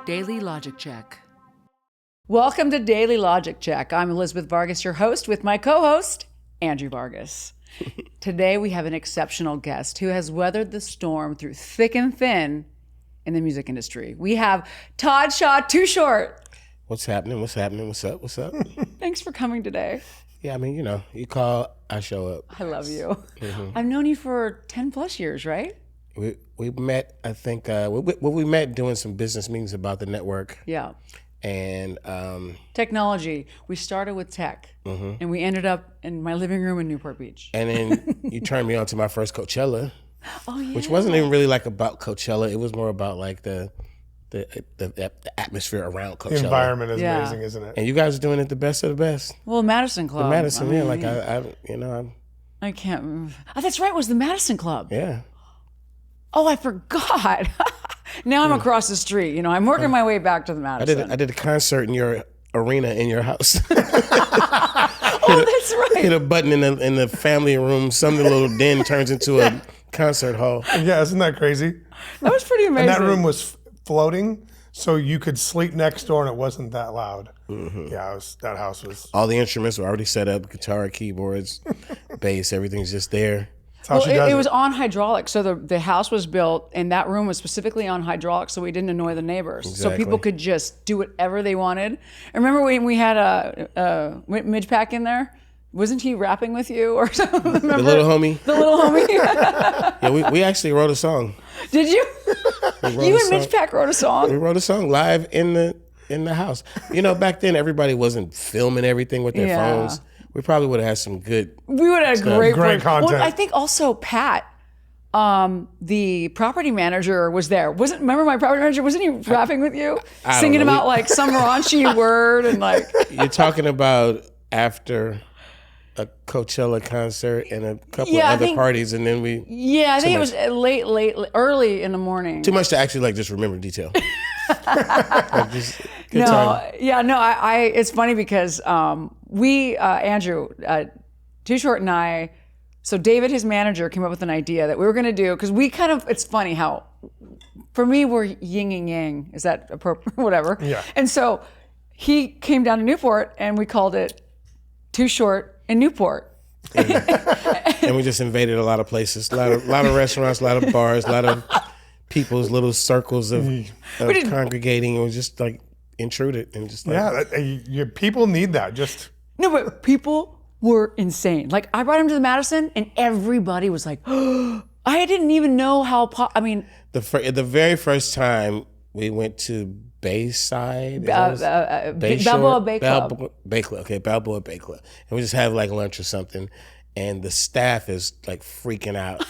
Daily Logic Check. Welcome to Daily Logic Check. I'm Elizabeth Vargas, your host, with my co-host, Andrew Vargas. Today we have an exceptional guest who has weathered the storm through thick and thin in the music industry. We have Todd Shaw, Too Short. What's happening? What's happening? What's up? What's up? Thanks for coming today. Yeah, I mean, you know, you call, I show up. I love you. Mm-hmm. I've known you for 10 plus years, right? We met, I think, we met doing some business meetings about the network. Yeah. And technology. We started with tech, and we ended up in my living room in Newport Beach. And then you turned me on to my first Coachella, yeah. which wasn't even really like about Coachella. It was more about like the atmosphere around Coachella. The environment is amazing, isn't it? And you guys are doing it the best of the best. Well, Madison Club. The Madison, I mean, like I can't move. Oh, that's right. It was the Madison Club. Yeah. Oh, I forgot. Now I'm across the street. You know, I'm working my way back to the Madison. I did a concert in your arena in your house. Oh, that's right. Hit a button in the family room. Some little den turns into a concert hall. Yeah, isn't that crazy? That was pretty amazing. And that room was floating, so you could sleep next door and it wasn't that loud. Mm-hmm. Yeah, that house was... All the instruments were already set up, guitar, keyboards, bass, everything's just there. Well, it was on hydraulics. So the house was built, and that room was specifically on hydraulics, so we didn't annoy the neighbors. Exactly. So people could just do whatever they wanted. And remember when we had a Midge Pack in there? Wasn't he rapping with you or something? Remember? The little homie? The little homie? Yeah, we actually wrote a song. Did you? You and Midge Pack wrote a song? We wrote a song live in the house. You know, back then everybody wasn't filming everything with their phones. We probably would have had some good... We would have had great content. Well, I think also Pat, the property manager, was there. Remember my property manager? Wasn't he rapping with you? Singing about like some raunchy word and like... You're talking about after a Coachella concert and a couple of other parties, and then we... Yeah, I think it was early in the morning. Too much to actually just remember detail. It's funny because Andrew, Too Short and I, so David, his manager, came up with an idea that we were going to do, because it's funny how, for me, we're yin and yang. Is that appropriate? Whatever. Yeah. And so he came down to Newport and we called it Too Short and Newport. And we just invaded a lot of places, a lot of restaurants, a lot of bars, a lot of people's little circles of congregating. It was just like intruded and just like... Yeah, people need that. No, but people were insane. Like, I brought him to the Madison and everybody was like, oh, I didn't even know how... The very first time we went to Bayside, Balboa Bay Club. Balboa Bay Club. And we just have like lunch or something. And the staff is like freaking out.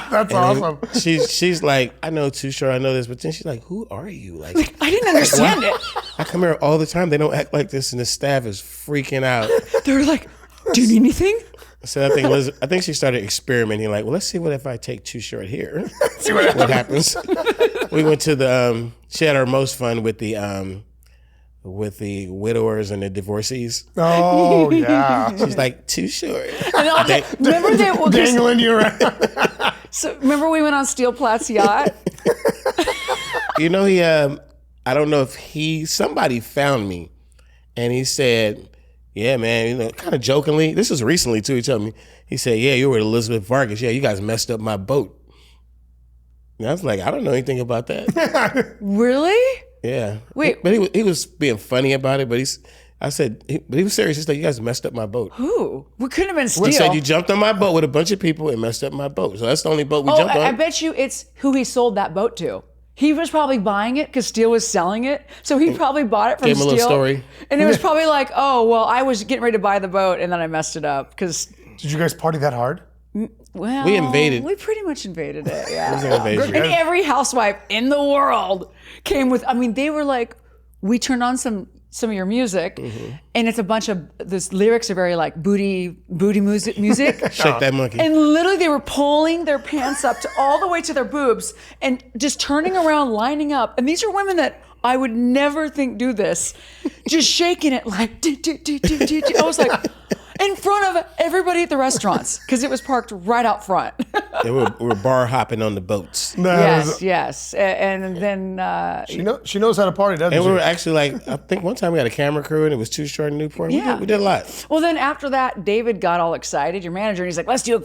That's awesome. She's like, I know Too Short, I know this, but then she's like, who are you? Like I didn't understand it. I come here all the time. They don't act like this, and the staff is freaking out. They're like, do you need anything? So I think she started experimenting. Like, well, let's see what if I take Too Short here. See what happens. We went to she had her most fun with the widowers and the divorcees. Oh, yeah. She's like, Too Short. Remember dangling you around. So remember we went on Steel Plat's yacht? You know, I don't know if somebody found me and he said, yeah, man, you know, kind of jokingly, this was recently too, he told me, he said, yeah, you were Elizabeth Vargas. Yeah, you guys messed up my boat. And I was like, I don't know anything about that. Really? Yeah. Wait. But he was being funny about it, but he was serious. He said, you guys messed up my boat. Who? We couldn't have been Steel. He said, you jumped on my boat with a bunch of people and messed up my boat. So that's the only boat we jumped on. I bet you it's who he sold that boat to. He was probably buying it because Steel was selling it. So he probably bought it from Gave him Steel. A little story. And it was probably like, oh, well, I was getting ready to buy the boat and then I messed it up. Did you guys party that hard? Well, we invaded. We pretty much invaded it, yeah. It was an invasion. And every housewife in the world came with, they were like, we turned on some of your music, and it's a bunch of, the lyrics are very like booty music. Shake that monkey. And literally they were pulling their pants up to all the way to their boobs and just turning around, lining up. And these are women that I would never think do this, just shaking it like, I was like, in front of everybody at the restaurants because it was parked right out front. They were bar hopping on the boats. Yes. And then she knows how to party, doesn't And she? we were actually like, I think one time we had a camera crew and it was too short in Newport. Yeah. We did a lot. Well, then after that, David got all excited, your manager, and he's like, let's do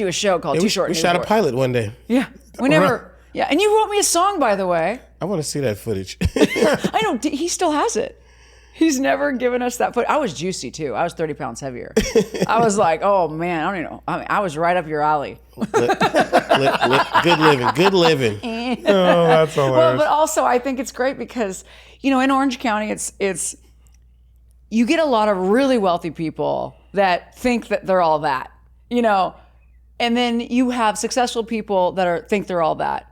a show called Too Short. We shot a pilot one day. Yeah. We never. Yeah. And you wrote me a song, by the way. I want to see that footage. I know. He still has it. He's never given us that footage. I was juicy too. I was 30 pounds heavier. I was like, oh man, I don't even know. I mean, I was right up your alley. Good living. Oh, that's hilarious. Well, but also I think it's great because, in Orange County, it's you get a lot of really wealthy people that think that they're all that, and then you have successful people that think they're all that.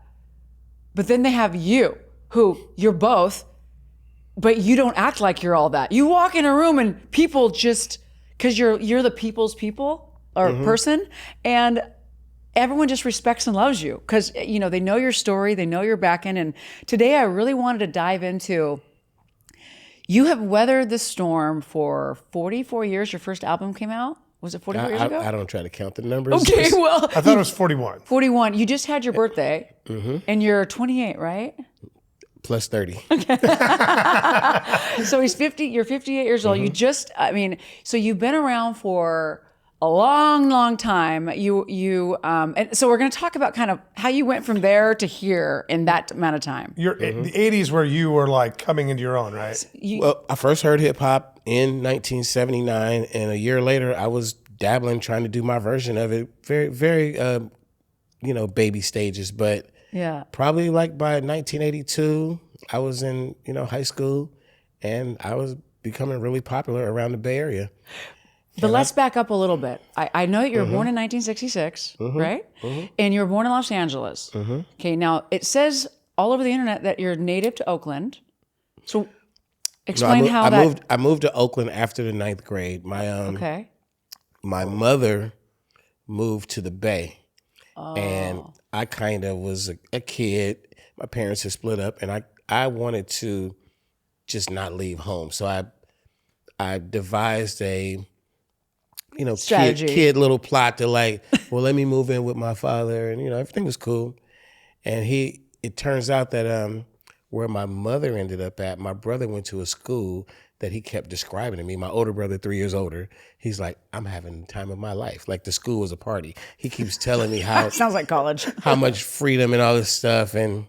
But then they have you, who you're both, but you don't act like you're all that. You walk in a room and people just, because you're the people's people or person, and everyone just respects and loves you because, they know your story, they know your back end. And today I really wanted to dive into, you have weathered the storm for 44 years. Your first album came out. Was it 44 years ago? I don't try to count the numbers. Okay, well. I thought it was 41. 41. You just had your birthday and you're 28, right? Plus 30. So he's 50, you're 58 years old. You just, so you've been around for a long, long time. And so we're going to talk about kind of how you went from there to here in that amount of time. The 80s where you were like coming into your own, right? Well, I first heard hip hop in 1979, and a year later, I was dabbling, trying to do my version of it. Very, very, baby stages, but Yeah. probably like by 1982, I was in, high school, and I was becoming really popular around the Bay Area. But let's back up a little bit. I know that you were born in 1966, right? And you were born in Los Angeles. Okay, now it says all over the internet that you're native to Oakland. So explain how that... I moved to Oakland after the 9th grade. Okay. My mother moved to the Bay, Oh. and I kind of was a kid. My parents had split up, and I wanted to just not leave home. So I devised a Strategy. kid little plot to like, well, let me move in with my father, and everything was cool. And it turns out that where my mother ended up at, my brother went to a school that he kept describing to me. My older brother, 3 years older, he's like, I'm having the time of my life. Like the school was a party. He keeps telling me how Sounds like college. how much freedom and all this stuff. And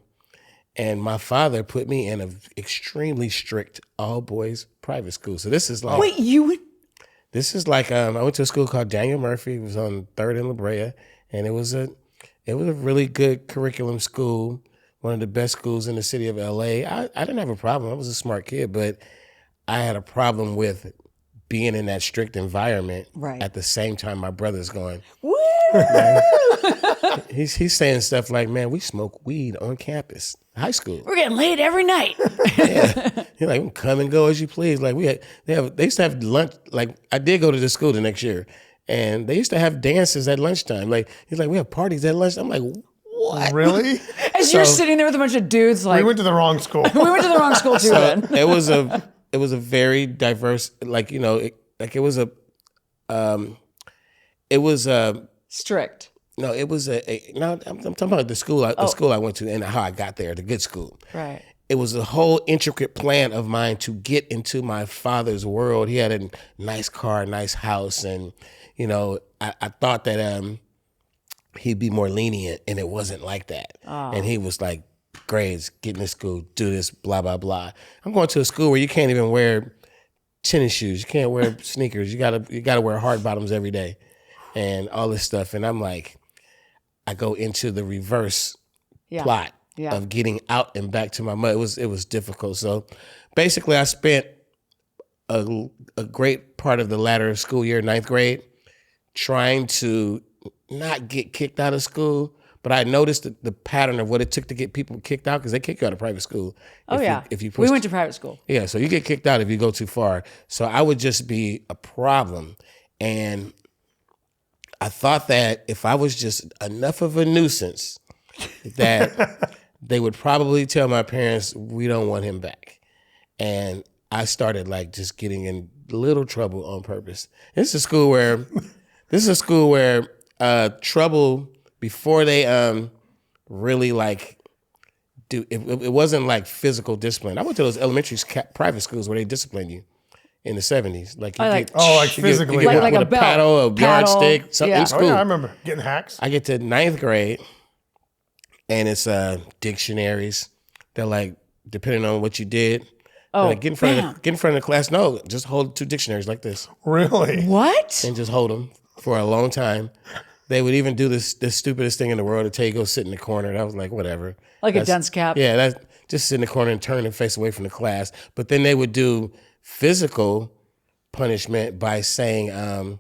my father put me in an extremely strict all boys private school. So this is like Wait, you would... This is like I went to a school called Daniel Murphy. It was on 3rd and La Brea, and it was a really good curriculum school. One of the best schools in the city of LA. I didn't have a problem. I was a smart kid, but I had a problem with being in that strict environment. Right. At the same time, my brother's going. Woo! He's saying stuff like, "Man, we smoke weed on campus, high school. We're getting laid every night. Yeah, he's like, come and go as you please. Like they used to have lunch. Like I did go to the school the next year, and they used to have dances at lunchtime. Like he's like, we have parties at lunch. I'm like, what? Really? As you're sitting there with a bunch of dudes like... We went to the wrong school. We went to the wrong school too then. It was a very diverse, it was a Strict. no, it was no, I'm talking about the school I went to and how I got there, the good school. Right. It was a whole intricate plan of mine to get into my father's world. He had a nice car, nice house, and I thought that he'd be more lenient, and it wasn't like that. Oh. And he was like, grades, get in this school, do this, blah, blah, blah. I'm going to a school where you can't even wear tennis shoes. You can't wear sneakers. You gotta wear hard bottoms every day and all this stuff. And I'm like, I go into the reverse plot of getting out and back to my mother. It was difficult. So basically I spent a great part of the latter school year, 9th grade, trying to not get kicked out of school, but I noticed the pattern of what it took to get people kicked out, because they kick you out of private school. If you push, we went to private school. Yeah, so you get kicked out if you go too far. So I would just be a problem. And I thought that if I was just enough of a nuisance, that they would probably tell my parents, we don't want him back. And I started like just getting in little trouble on purpose. This is a school where trouble before they really like do it wasn't like physical discipline. I went to those elementary private schools where they discipline you in the 70s. Like you like you physically. get Like with a a belt. paddle, a yardstick, something in Oh school. yeah, I remember getting hacks. I get to ninth grade, and it's dictionaries. They're like, depending on what you did, Oh, like, get in front of the class. No, just hold 2 dictionaries like this, Really? What? and just hold them for a long time. They would even do the stupidest thing in the world to tell you go sit in the corner. And I was like, whatever. Like a dunce cap? Yeah, that's just sit in the corner and turn and face away from the class. But then they would do physical punishment by saying,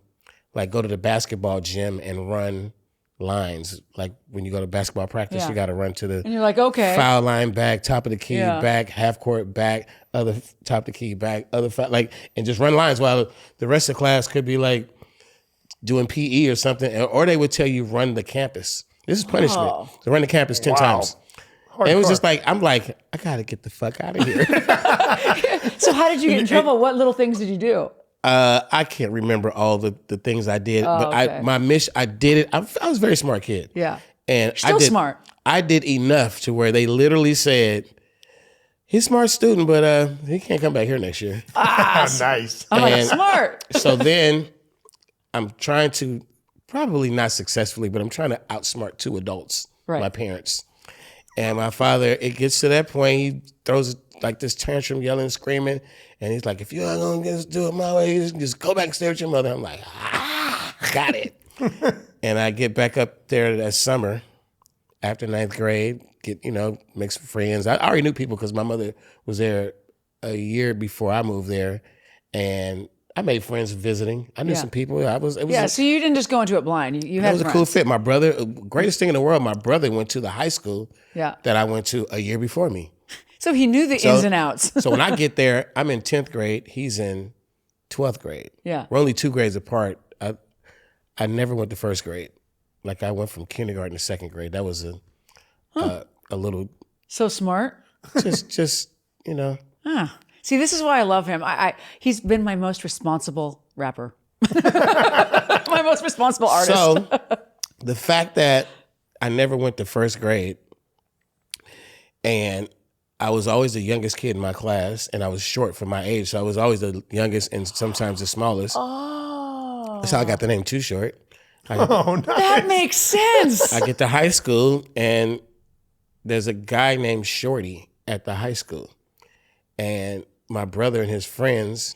like, go to the basketball gym and run lines. Like when you go to basketball practice, you got to run to the And you're like, okay. foul line back, top of the key Yeah. back, half court back, other top of the key back, other like, and just run lines while the rest of the class could be like doing PE or something, or they would tell you run the campus. This is punishment. Oh. So run the campus 10 times. And it was just like, I'm like, I gotta get the fuck out of here. So how did you get in trouble? What little things did you do? I can't remember all the things I did, but okay. I did it. I was a very smart kid. Yeah. And Still smart. I did enough to where they literally said, he's a smart student, but he can't come back here next year. Nice. I'm like, And smart. So then I'm trying to, probably not successfully, but I'm trying to outsmart 2 adults, Right. my parents. And my father, it gets to that point, he throws like this tantrum, yelling, screaming. And he's like, if you're not going to just do it my way, just go back and stay with your mother. I'm like, got it. And I get back up there that summer after 9th grade, make some friends. I already knew people because my mother was there a year before I moved there. And I made friends visiting. I knew some people. So you didn't just go into it blind. You It had was a friends. cool fit. My brother, greatest thing in the world, my brother went to the high school Yeah. that I went to a year before me. So he knew the ins and outs. So when I get there, I'm in 10th grade. He's in 12th grade. Yeah. We're only 2 grades apart. I never went to first grade. Like I went from kindergarten to 2nd grade. That was a little So smart. just. See, this is why I love him. He's been my most responsible rapper. My most responsible artist. So the fact that I never went to first grade and I was always the youngest kid in my class and I was short for my age. So I was always the youngest and sometimes the smallest. Oh. That's how I got the name Too Short. Oh, nice. That makes sense. I get to high school and there's a guy named Shorty at the high school. And my brother and his friends,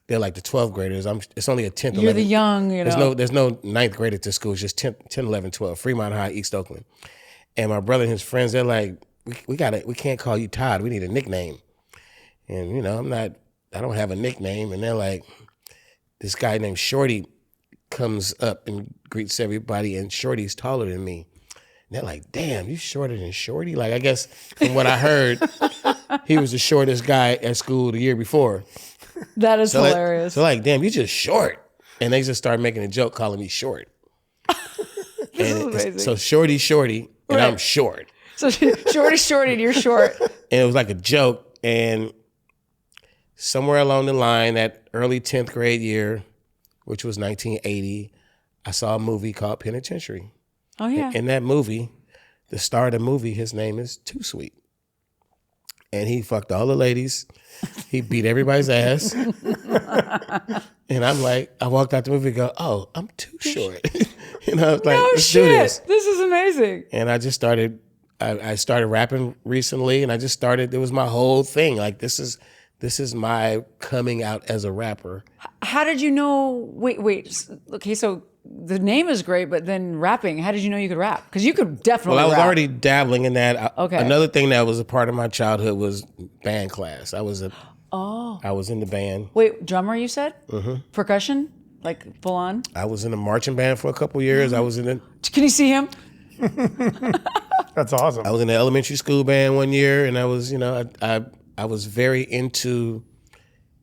they're like the 12th graders. It's only a 10th, 11th. You're the young, There's no 9th grade at this school. It's just 10, 11, 12. Fremont High, East Oakland. And my brother and his friends, they're like, we can't call you Todd. We need a nickname. And, I don't have a nickname. And they're like, this guy named Shorty comes up and greets everybody, and Shorty's taller than me. And they're like, damn, you shorter than Shorty? Like, I guess from what I heard, he was the shortest guy at school the year before. That is hilarious. So like, damn, you just short. And they just started making a joke calling me short. This is amazing. So shorty, and Right. I'm short. So shorty, and you're short. And it was like a joke. And somewhere along the line, that early 10th grade year, which was 1980, I saw a movie called Penitentiary. Oh, yeah. In that movie, the star of the movie, his name is Too Sweet. And he fucked all the ladies. He beat everybody's ass. And I'm like, I walked out the movie and go, oh, I'm too short. I was like, No let's shit. do this. This is amazing. And I just started, I started rapping recently, and I just started, it was my whole thing. Like, this is my coming out as a rapper. How did you know? Wait. Okay, so the name is great, but then rapping, how did you know you could rap? Because you could definitely Well, I was rap. already dabbling in that. Okay. Another thing that was a part of my childhood was band class. I was in the band. Wait, drummer, you said? Mm-hmm. Percussion? Like full on? I was in a marching band for a couple years. I was in Can you see him? That's awesome. I was in the elementary school band one year, and I was, I was very into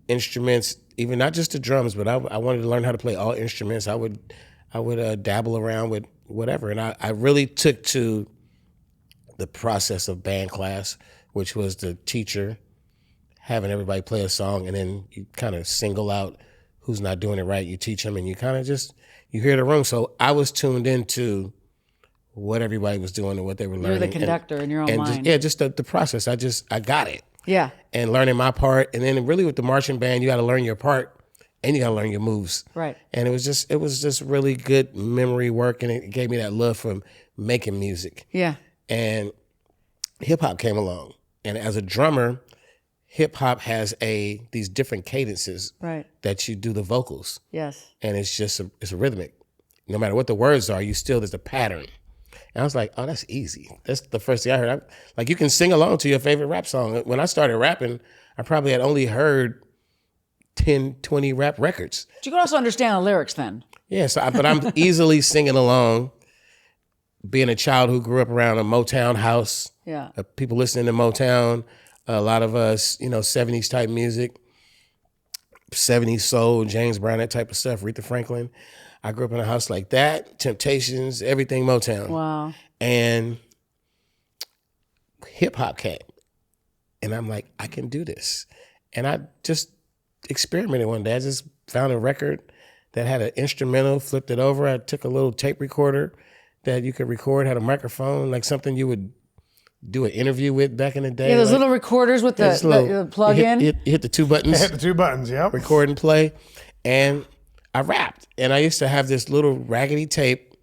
instruments, even not just the drums, but I wanted to learn how to play all instruments. I would dabble around with whatever, and I really took to the process of band class, which was the teacher having everybody play a song, and then you kind of single out who's not doing it right. You teach them, and you kind of just, you hear the room. So I was tuned into what everybody was doing and what they were learning. You're the conductor in your own mind. Just the process. I got it. Yeah. And learning my part. And then really with the marching band, you got to learn your part and you got to learn your moves. Right. And it was just really good memory work, and it gave me that love for making music. Yeah. And hip hop came along. And as a drummer, hip hop has these different cadences that you do the vocals. Yes. And it's a rhythmic. No matter what the words are, there's a pattern. And I was like, oh, that's easy. That's the first thing I heard. Like, you can sing along to your favorite rap song. When I started rapping, I probably had only heard 10, 20 rap records. But you can also understand the lyrics then. Yeah, but I'm easily singing along, being a child who grew up around a Motown house. Yeah. People listening to Motown, a lot of us, 70s type music, 70s soul, James Brown, that type of stuff, Aretha Franklin. I grew up in a house like that, Temptations, everything Motown. Wow. And hip hop came. And I'm like, I can do this. And I just experimented one day. I just found a record that had an instrumental, flipped it over. I took a little tape recorder that you could record, had a microphone, like something you would do an interview with back in the day. Yeah, those little recorders with the plug-in. You hit the two buttons. Hit the two buttons, yep. Record and play. And I rapped. And I used to have this little raggedy tape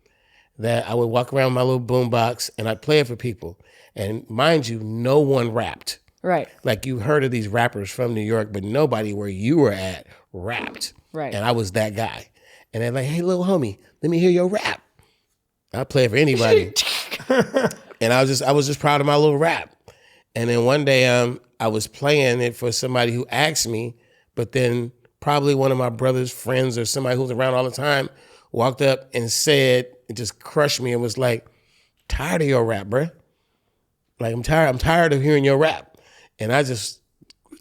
that I would walk around my little boombox and I'd play it for people. And mind you, no one rapped. Right. Like, you heard of these rappers from New York, but nobody where you were at rapped. Right. And I was that guy. And they're like, hey, little homie, let me hear your rap. I play it for anybody. And I was just proud of my little rap. And then one day I was playing it for somebody who asked me, but then probably one of my brother's friends or somebody who's around all the time walked up and said, it just crushed me and was like, tired of your rap, bruh. Like, I'm tired of hearing your rap. And I just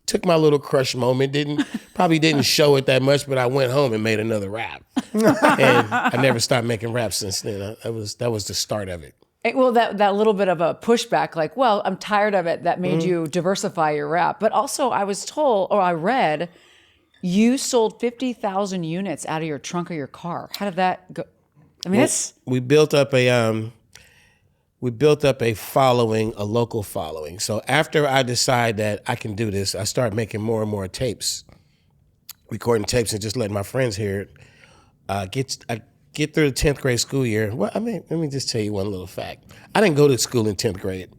took my little crush moment, probably didn't show it that much, but I went home and made another rap. And I never stopped making raps since then. That was the start of it. Well, that little bit of a pushback, like, well, I'm tired of it, that made you diversify your rap. But also I was told, or I read, you sold 50,000 units out of your trunk of your car. How did that go? I mean, we built up a following, a local following. So after I decide that I can do this, I start making more and more tapes, recording tapes and just letting my friends hear it. I get through the 10th grade school year. Well, I mean, let me just tell you one little fact. I didn't go to school in 10th grade.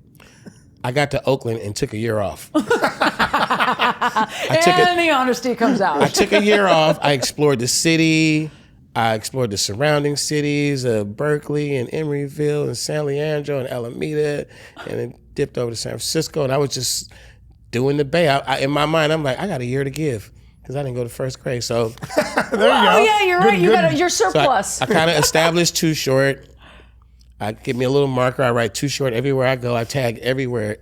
I got to Oakland and took a year off. and the honesty comes out. I took a year off. I explored the city. I explored the surrounding cities of Berkeley and Emeryville and San Leandro and Alameda, and then dipped over to San Francisco. And I was just doing the Bay. In my mind, I'm like, I got a year to give because I didn't go to first grade. So there you go. Oh, yeah, you're right. You're surplus. So I kind of established Too Short. I give me a little marker. I write Too Short everywhere I go. I tag everywhere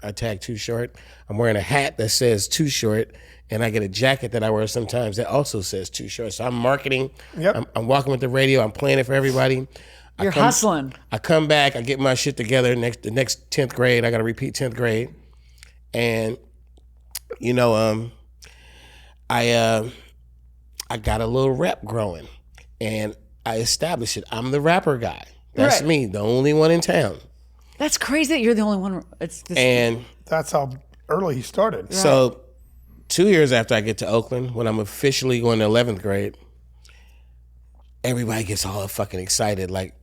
I tag Too Short. I'm wearing a hat that says Too Short, and I get a jacket that I wear sometimes that also says Too Short. So I'm marketing. Yep. I'm walking with the radio. I'm playing it for everybody. You're hustling. I come back. I get my shit together. The next 10th grade, I got to repeat 10th grade, and I got a little rep growing, and I established it. I'm the rapper guy. That's me, the only one in town. That's crazy that you're the only one. And that's how early he started. Right. So 2 years after I get to Oakland, when I'm officially going to 11th grade, everybody gets all fucking excited. Like,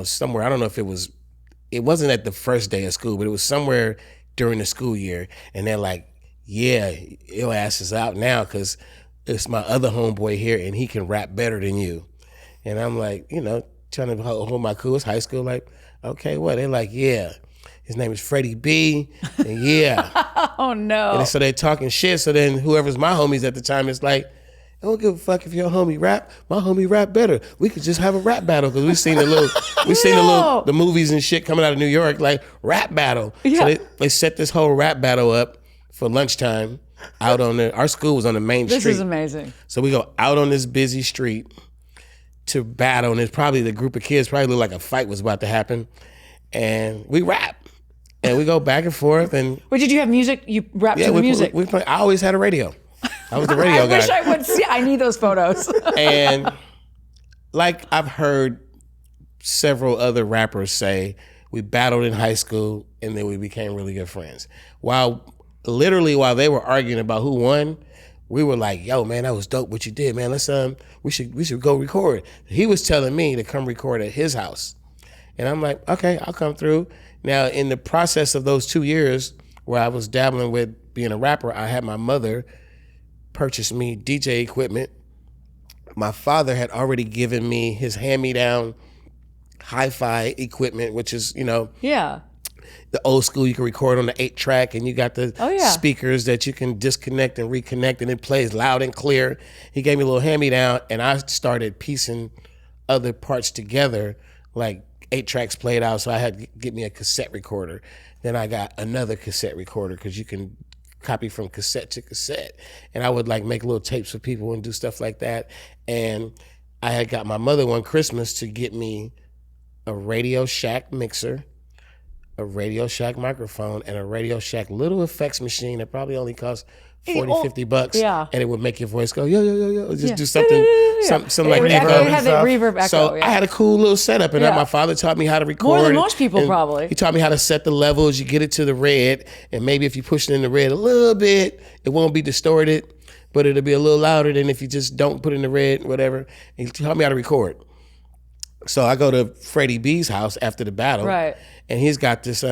somewhere, I don't know if it wasn't at the first day of school, but it was somewhere during the school year. And they're like, yeah, your ass is out now because it's my other homeboy here and he can rap better than you. And I'm like, trying to hold my cool. It's high school, like, okay, what? They're like, yeah, his name is Freddy B, and yeah. Oh, no. And so they're talking shit, so then whoever's my homies at the time is like, I don't give a fuck if your homie rap. My homie rap better. We could just have a rap battle because we've seen the movies and shit coming out of New York, like rap battle. Yeah. So they set this whole rap battle up for lunchtime out on our school was on the main street. This is amazing. So we go out on this busy street to battle, and it's probably the group of kids probably looked like a fight was about to happen, and we rap. And we go back and forth. And Wait, did you have music? You rapped to the music? I always had a radio. I was the radio guy. I wish I would see. I need those photos. And like I've heard several other rappers say, we battled in high school and then we became really good friends. While they were arguing about who won, we were like, yo, man, that was dope what you did, man. Let's we should go record. He was telling me to come record at his house. And I'm like, okay, I'll come through. Now, in the process of those 2 years where I was dabbling with being a rapper, I had my mother purchase me DJ equipment. My father had already given me his hand-me-down hi-fi equipment, which is, Yeah. the old school, you can record on the 8-track and you got the speakers that you can disconnect and reconnect and it plays loud and clear. He gave me a little hand-me-down and I started piecing other parts together, like 8 tracks played out, so I had to get me a cassette recorder. Then I got another cassette recorder because you can copy from cassette to cassette. And I would like make little tapes for people and do stuff like that. And I had got my mother one Christmas to get me a Radio Shack mixer, a Radio Shack microphone, and a Radio Shack little effects machine that probably only cost $40-$50. Yeah. And it would make your voice go, yo, yo, yo, yo. Just do something, something like that. It had that reverb echo. So I had a cool little setup, and my father taught me how to record. More than most people, probably. He taught me how to set the levels. You get it to the red, and maybe if you push it in the red a little bit, it won't be distorted, but it'll be a little louder than if you just don't put it in the red, whatever. And he taught me how to record. So I go to Freddy B's house after the battle, right? And he's got this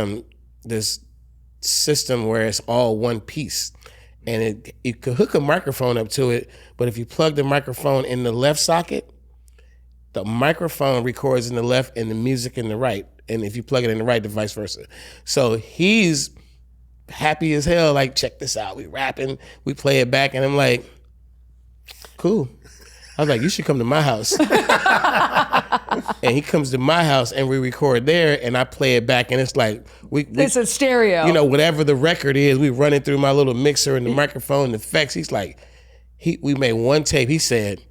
this system where it's all one piece. And you could hook a microphone up to it, but if you plug the microphone in the left socket, the microphone records in the left and the music in the right. And if you plug it in the right, the vice versa. So he's happy as hell, like, check this out. We rapping, we play it back, and I'm like, cool. I was like, you should come to my house. And he comes to my house and we record there and I play it back and it's like, it's a stereo. Whatever the record is, we run it through my little mixer and the microphone and the effects. He's like, we made one tape. He said,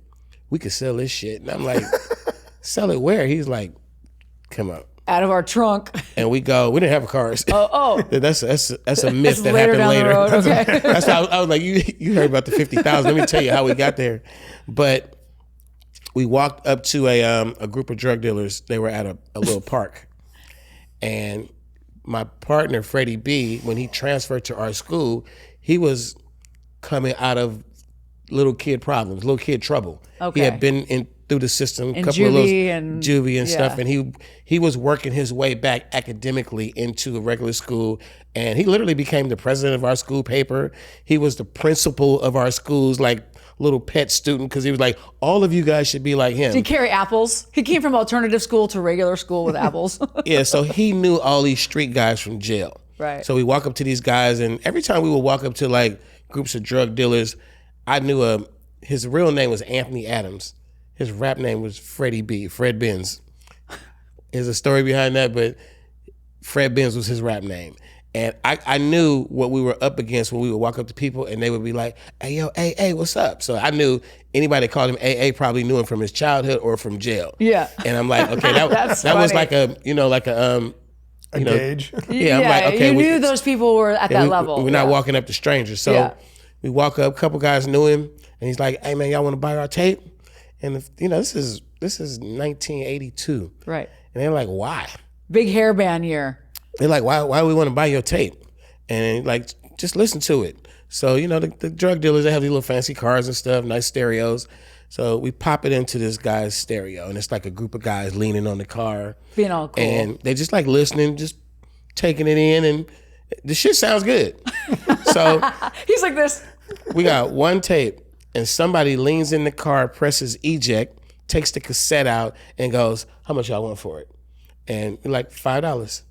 we could sell this shit. And I'm like, sell it where? He's like, come on. Out of our trunk. And we go, we didn't have cars. Oh. That's a myth that happened later. Okay. That's how I was like, you heard about the 50,000. Let me tell you how we got there. But we walked up to a group of drug dealers. They were at a little park. And my partner, Freddy B, when he transferred to our school, he was coming out of little kid problems, little kid trouble. Okay. He had been through the system, a couple juvie of those and juvie and stuff, and he was working his way back academically into a regular school, and he literally became the president of our school paper. He was the principal of our school's like little pet student because he was like, all of you guys should be like him. Did he carry apples? He came from alternative school to regular school with apples. Yeah, so he knew all these street guys from jail. Right. So we walk up to these guys, and every time we would walk up to like groups of drug dealers, I knew his real name was Anthony Adams. His rap name was Freddy B, Fred Benz. There's a story behind that, but Fred Benz was his rap name. And I knew what we were up against when we would walk up to people and they would be like, hey, yo, AA, what's up? So I knew anybody that called him AA probably knew him from his childhood or from jail. Yeah. And I'm like, okay, that was like a gauge. Yeah, I'm like, okay. You knew those people were at that level. We're not walking up to strangers. So we walk up, a couple guys knew him, and he's like, hey, man, y'all want to buy our tape? And, this is 1982. Right. And they're like, why? Big hairband year. They're like, why do we want to buy your tape? And like, just listen to it. So, the drug dealers, they have these little fancy cars and stuff, nice stereos. So we pop it into this guy's stereo, and it's like a group of guys leaning on the car. Being all cool. And they just like listening, just taking it in, and the shit sounds good. So he's like this. We got one tape, and somebody leans in the car, presses eject, takes the cassette out, and goes, how much y'all want for it? And we're like, $5.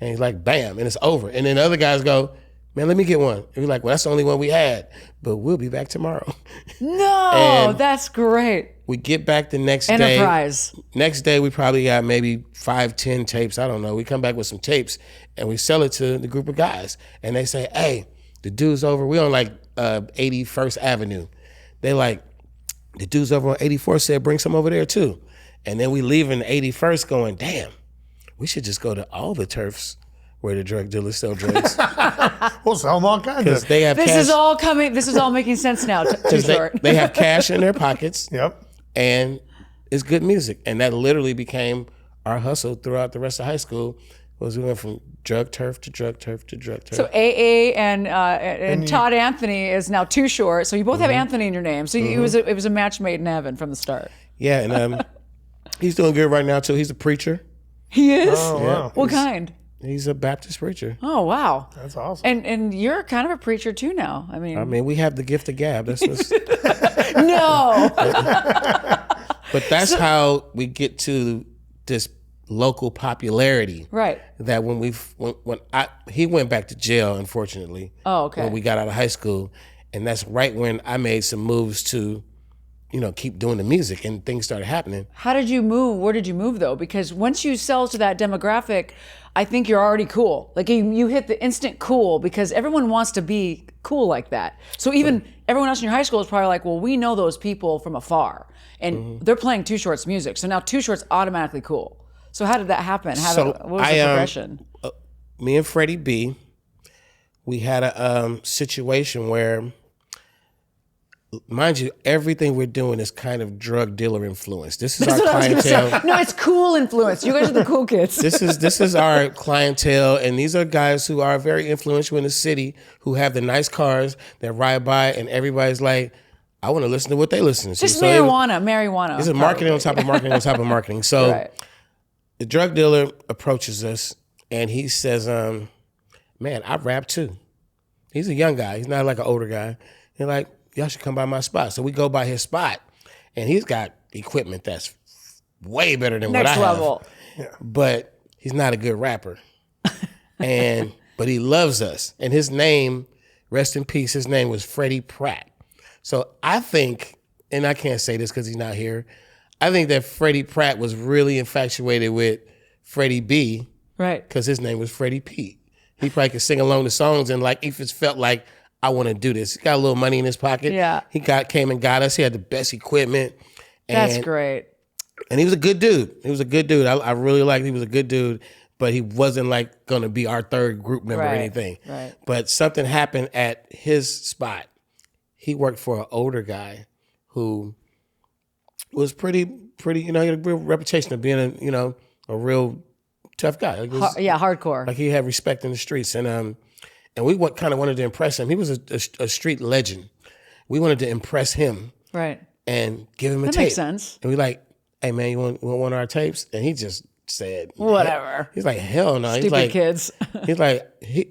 And he's like, bam, and it's over. And then the other guys go, man, let me get one. And we're like, well, that's the only one we had, but we'll be back tomorrow. No, that's great. We get back the next day. Enterprise. Next day, we probably got maybe 5-10 tapes. I don't know. We come back with some tapes, and we sell it to the group of guys. And they say, hey, the dude's over. We on like 81st Avenue. They like, the dude's over on 84th said, bring some over there too. And then we leave in 81st going, damn, we should just go to all the turfs where the drug dealers sell drugs. We'll sell them all kinds Because of. they have This cash. is all coming. This is all making sense now. Too 'cause short. they have cash in their pockets. Yep. And it's good music. And that literally became our hustle throughout the rest of high school. Was we went from drug turf to drug turf to drug turf. So AA and Todd Anthony is now Too Short. So you both have Anthony in your name. So it was a match made in heaven from the start. Yeah, and he's doing good right now too. He's a preacher. He is. Oh, wow. What kind? He's a Baptist preacher. Oh wow. That's awesome. And you're kind of a preacher too now. I mean, We have the gift of gab. That's what's, no. but that's how we get to this local popularity. Right. That when he went back to jail, unfortunately. Oh, okay. When we got out of high school, and that's right when I made some moves to, keep doing the music, and things started happening. How did you move? Where did you move though? Because once you sell to that demographic, I think you're already cool. Like you hit the instant cool because everyone wants to be cool like that. So even everyone else in your high school is probably like, well, we know those people from afar, and they're playing Too Short's music. So now Too Short's automatically cool. So how did that happen? What was the progression? Me and Freddy B, we had a situation where, mind you, everything we're doing is kind of drug dealer influence. This is our clientele. No, it's cool influence. You guys are the cool kids. This is our clientele, and these are guys who are very influential in the city, who have the nice cars that ride by, and everybody's like, I want to listen to what they listen to. Just So marijuana. This is marketing on top of marketing on top of marketing. So Right. the drug dealer approaches us, and he says, man, I rap too. He's a young guy. He's not like an older guy. He's like, y'all should come by my spot. So we go by his spot, and he's got equipment that's way better than Next what I level. have. But he's not a good rapper. But he loves us. And his name, rest in peace, his name was Freddy Pratt. So I think, and I can't say this because he's not here, I think that Freddy Pratt was really infatuated with Freddy B, Right. because his name was Freddy P. He probably could sing along the songs, and like if it felt like, I want to do this. He got a little money in his pocket. Yeah. He came and got us. He had the best equipment. That's great. And he was a good dude. I really liked. He was a good dude, but he wasn't like going to be our third group member or Right, anything. right. But something happened at his spot. He worked for an older guy who was pretty. He had a real reputation of being a real tough guy. Like Hardcore. Like he had respect in the streets, and we kind of wanted to impress him. He was a street legend. We wanted to impress him, Right. and give him a That tape. makes sense. And we like, hey man, you want one of our tapes? And he just said, Whatever. He's like, hell no. Stupid kids. He's like,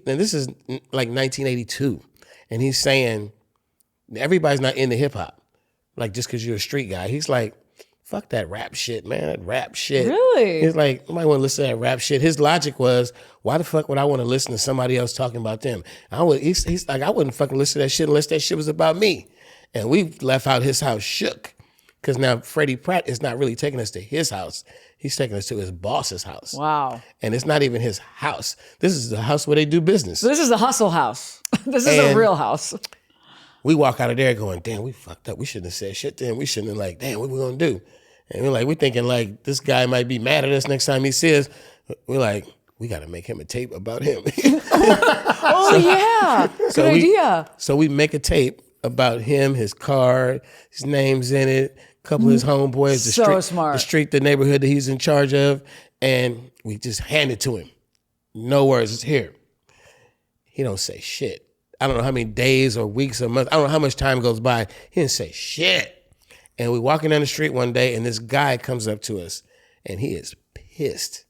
and this is like 1982, and he's saying everybody's not into hip hop, like just because you're a street guy. He's like, fuck that rap shit, man. That rap shit. Really? He's like, you might want to listen to that rap shit. His logic was, why the fuck would I want to listen to somebody else talking about them? He's like, I wouldn't fucking listen to that shit unless that shit was about me. And we left out his house shook. Because now Freddy Pratt is not really taking us to his house. He's taking us to his boss's house. Wow. And it's not even his house. This is the house where they do business. So this is a hustle house. This is a And- real house. We walk out of there going, damn, we fucked up. We shouldn't have said shit then. We shouldn't have like, damn, what we gonna do? And we're thinking like, this guy might be mad at us next time he sees us. We're like, we got to make him a tape about him. Oh, yeah. Good idea. So we make a tape about him, his car, his name's in it, a couple of his homeboys, Smart. the neighborhood that he's in charge of, and we just hand it to him. No words, it's here. He don't say shit. I don't know how many days or weeks or months, I don't know how much time goes by. He didn't say shit. And we walking down the street one day, and this guy comes up to us, and he is pissed.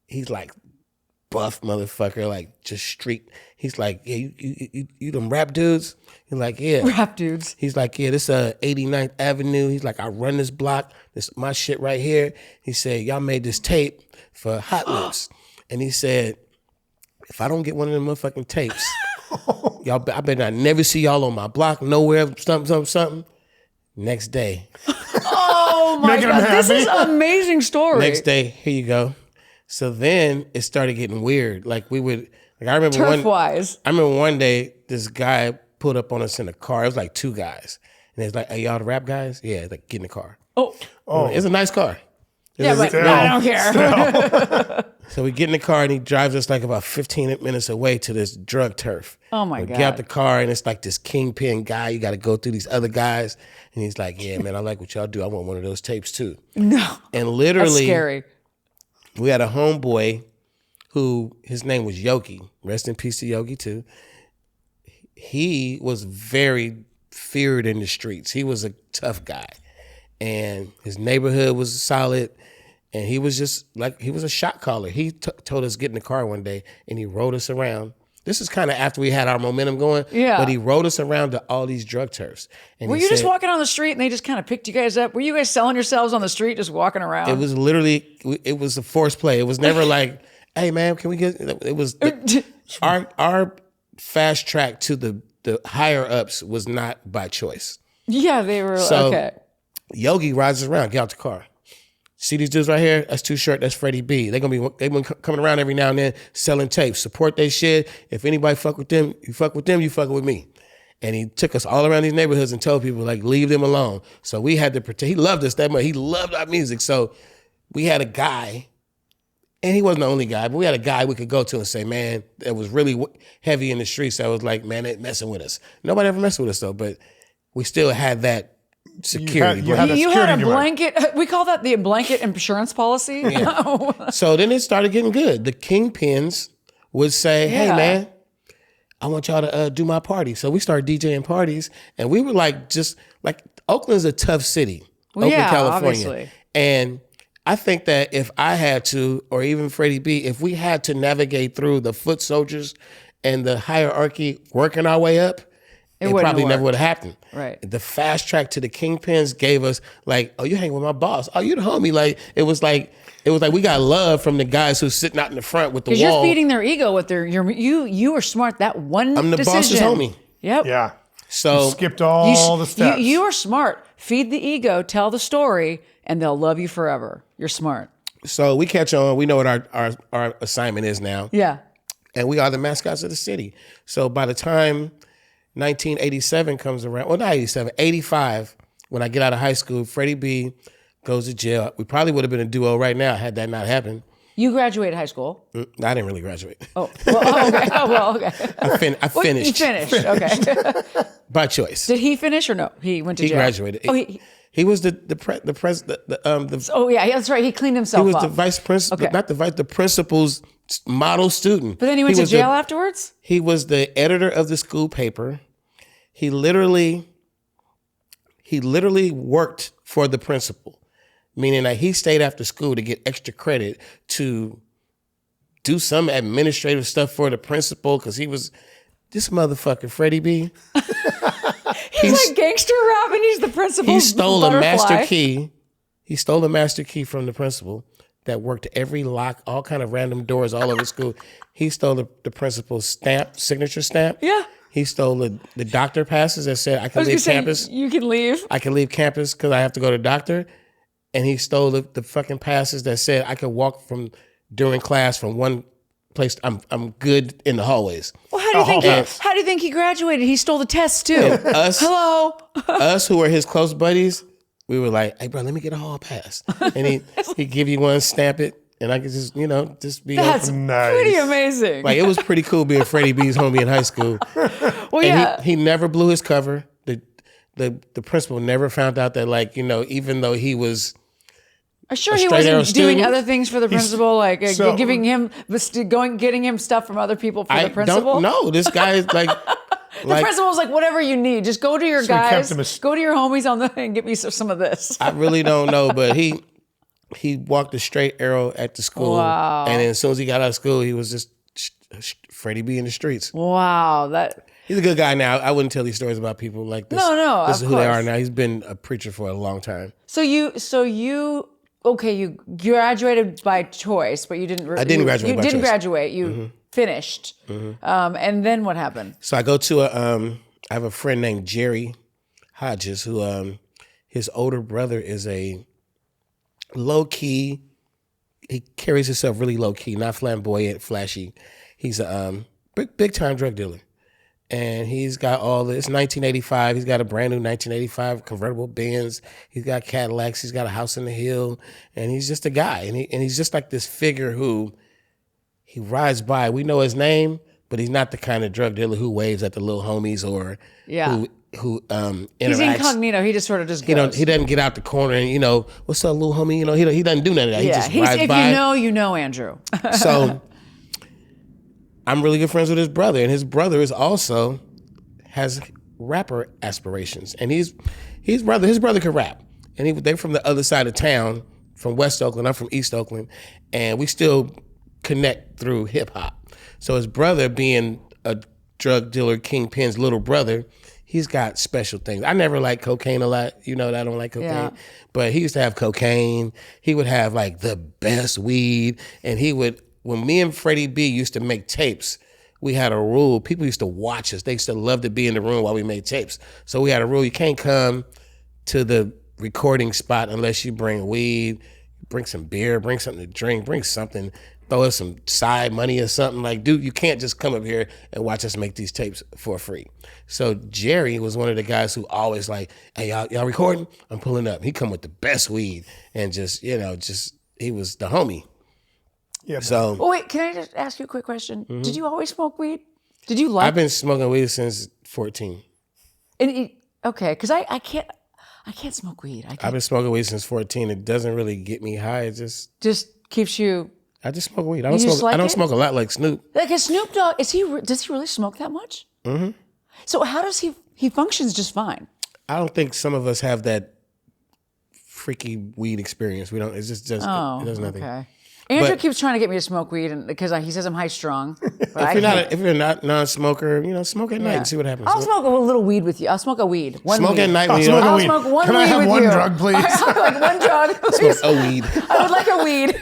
He's like, buff motherfucker, like just street. He's like, yeah, you them rap dudes? He's like, yeah. Rap dudes. He's like, yeah, this 89th Avenue. He's like, I run this block. This my shit right here. He said, y'all made this tape for Hot Lips. And he said, if I don't get one of them motherfucking tapes, I better not never see y'all on my block, nowhere, something. Next day. Oh my Making 'em God. This happy. is an amazing story. Next day, here you go. So then it started getting weird. Like I remember Turf-wise. one day this guy pulled up on us in a car. It was like two guys. And it's like, hey, y'all the rap guys? Yeah, like get in the car. Oh, It's a nice car. Yeah, but I don't care. So we get in the car and he drives us like about 15 minutes away to this drug turf. Oh my we God. Get out the car and it's like this kingpin guy. You got to go through these other guys. And he's like, yeah, man, I like what y'all do. I want one of those tapes too. No. And literally, That's scary. we had a homeboy who, his name was Yogi. Rest in peace to Yogi too. He was very feared in the streets. He was a tough guy. And his neighborhood was solid. And he was just like, he was a shot caller. He told us get in the car one day and he rode us around. This is kind of after we had our momentum going. Yeah. But he rode us around to all these drug turfs. And Were he you just said- walking on the street and they just kind of picked you guys up? Were you guys selling yourselves on the street, just walking around? It was literally, it was a forced play. It was never like, hey man, can we get, it was, our fast track to the higher ups was not by choice. Yeah, they were, So, okay. Yogi rides us around, get out the car. See these dudes right here? That's Too Short. That's Freddy B. They've been coming around every now and then selling tapes. Support their shit. If anybody fuck with them, you fuck with them, you fuck with me. And he took us all around these neighborhoods and told people like, leave them alone. So we had to protect. He loved us that much. He loved our music. So we had a guy, and he wasn't the only guy, but we had a guy we could go to and say, man, that was really heavy in the streets. That was like, man, they messing with us. Nobody ever messed with us though, but we still had that security. you had that You had security a guard. blanket, we call that the blanket insurance policy. So then it started getting good. The kingpins would say, hey, Yeah. man, I want y'all to do my party. So we started DJing parties. And we were like, just like, Oakland's a tough city. Well, Oakland, yeah, California. obviously. And I think that if I had to, or even Freddy B, if we had to navigate through the foot soldiers and the hierarchy working our way up, it wouldn't probably have never worked. would have happened. Right. The fast track to the kingpins gave us like, oh, you hang with my boss. Oh, you the homie. Like it was like we got love from the guys who's sitting out in the front with the Because wall. you're feeding their ego with you were smart. That one I'm the decision. boss's homie. Yep. Yeah. So Skipped all the steps. You are smart. Feed the ego, tell the story, and they'll love you forever. You're smart. so we catch on. We know what our assignment is now. Yeah. And we are the mascots of the city. So by the time 1987 comes around, well, not 87, 85, when I get out of high school, Freddy B goes to jail. We probably would have been a duo right now had that not happened. You graduated high school. I didn't really graduate. Oh, well, okay. Oh, well, okay. I Well, finished you finished. Okay. by choice. Did he finish or no? He went to He jail. graduated. Oh, He was the president. oh, yeah, that's right. He cleaned He himself was up. the vice principal, Okay. not the principal's model student. But then he went to was jail afterwards? He was the editor of the school paper. He literally worked for the principal, meaning that he stayed after school to get extra credit to do some administrative stuff for the principal because he was this motherfucker, Freddy B. He's like gangster rap and he's the principal. He stole a butterfly. master key. He stole a master key from the principal that worked every lock, all kind of random doors all over school. He stole the principal's signature stamp. Yeah. He stole the doctor passes that said I I can was gonna leave say, campus. you can leave. I can leave campus because I have to go to the doctor. And he stole the fucking passes that said I could walk during class from one place. I'm good in the hallways. Well, how do you think he graduated? He stole the test too. Us, Hello. us who were his close buddies, we were like, "Hey, bro, let me get a hall pass." And he give you one, stamp it, and I could just just be. That's Nice. pretty amazing. Like it was pretty cool being Freddy B's homie in high school. well, And yeah. he never blew his cover. The principal never found out that even though he was. I'm sure a he straight arrow wasn't doing student. other things for the principal, like so- getting him stuff from other people for I the principal. don't know. This guy is like. The principal was like, whatever you need, just go to your So he kept guys, him go to your homies and get me some of this. I really don't know, but he walked a straight arrow at the school. Wow. And then as soon as he got out of school, he was just Freddy B in the streets. Wow, He's a good guy now. I wouldn't tell these stories about people like this. No, This of is who they course. are now. He's been a preacher for a long time. So you graduated by choice, but you didn't. I didn't graduate You by didn't choice. graduate. You finished, and then what happened? So I go to I have a friend named Jerry Hodges who his older brother is a low key. He carries himself really low key, not flamboyant, flashy. He's a big time drug dealer, And he's got all this. 1985. He's got a brand new 1985 convertible Benz. He's got Cadillacs. He's got a house in the hill. And he's just a guy. And he's just like this figure who he rides by. We know his name, but he's not the kind of drug dealer who waves at the little homies or who interacts. He's incognito. He just sort of just goes. He doesn't get out the corner and, what's up, little homie? He doesn't do none of that. Yeah, he just rides by. If you know, Andrew. So I'm really good friends with his brother, and his brother has rapper aspirations, and his brother could rap, and they're from the other side of town, from West Oakland. I'm from East Oakland, and we still connect through hip hop. So his brother, being a drug dealer kingpin's little brother, he's got special things. I never liked cocaine a lot. You know that I don't like cocaine, but he used to have cocaine. He would have like the best weed, and he would. When me and Freddy B used to make tapes, we had a rule. People used to watch us. They used to love to be in the room while we made tapes. So we had a rule. You can't come to the recording spot unless you bring weed, bring some beer, bring something to drink, bring something, throw us some side money or something. Like, dude, you can't just come up here and watch us make these tapes for free. So Jerry was one of the guys who always like, hey, y'all recording? I'm pulling up. He come with the best weed and he was the homie. Yeah. So. Oh, wait, can I just ask you a quick question? Mm-hmm. Did you always smoke weed? Did you like? I've been smoking weed since 14. Okay, because I can't smoke weed. I've been smoking weed since 14. It doesn't really get me high. It just keeps you. I just smoke weed. I don't smoke a lot like Snoop. Like a Snoop Dogg, does he really smoke that much? Mm-hmm. So how does he functions just fine? I don't think some of us have that freaky weed experience. We don't. It just does. It does nothing. Okay. Andrew keeps trying to get me to smoke weed, and because he says I'm high strung. If you're not non-smoker, smoke at night and see what happens. I'll smoke a little weed with you. I'll smoke a weed. Smoke at night. I'll smoke one Can weed. I have one drug, please? Like one drug. Smoke a weed. I would like a weed.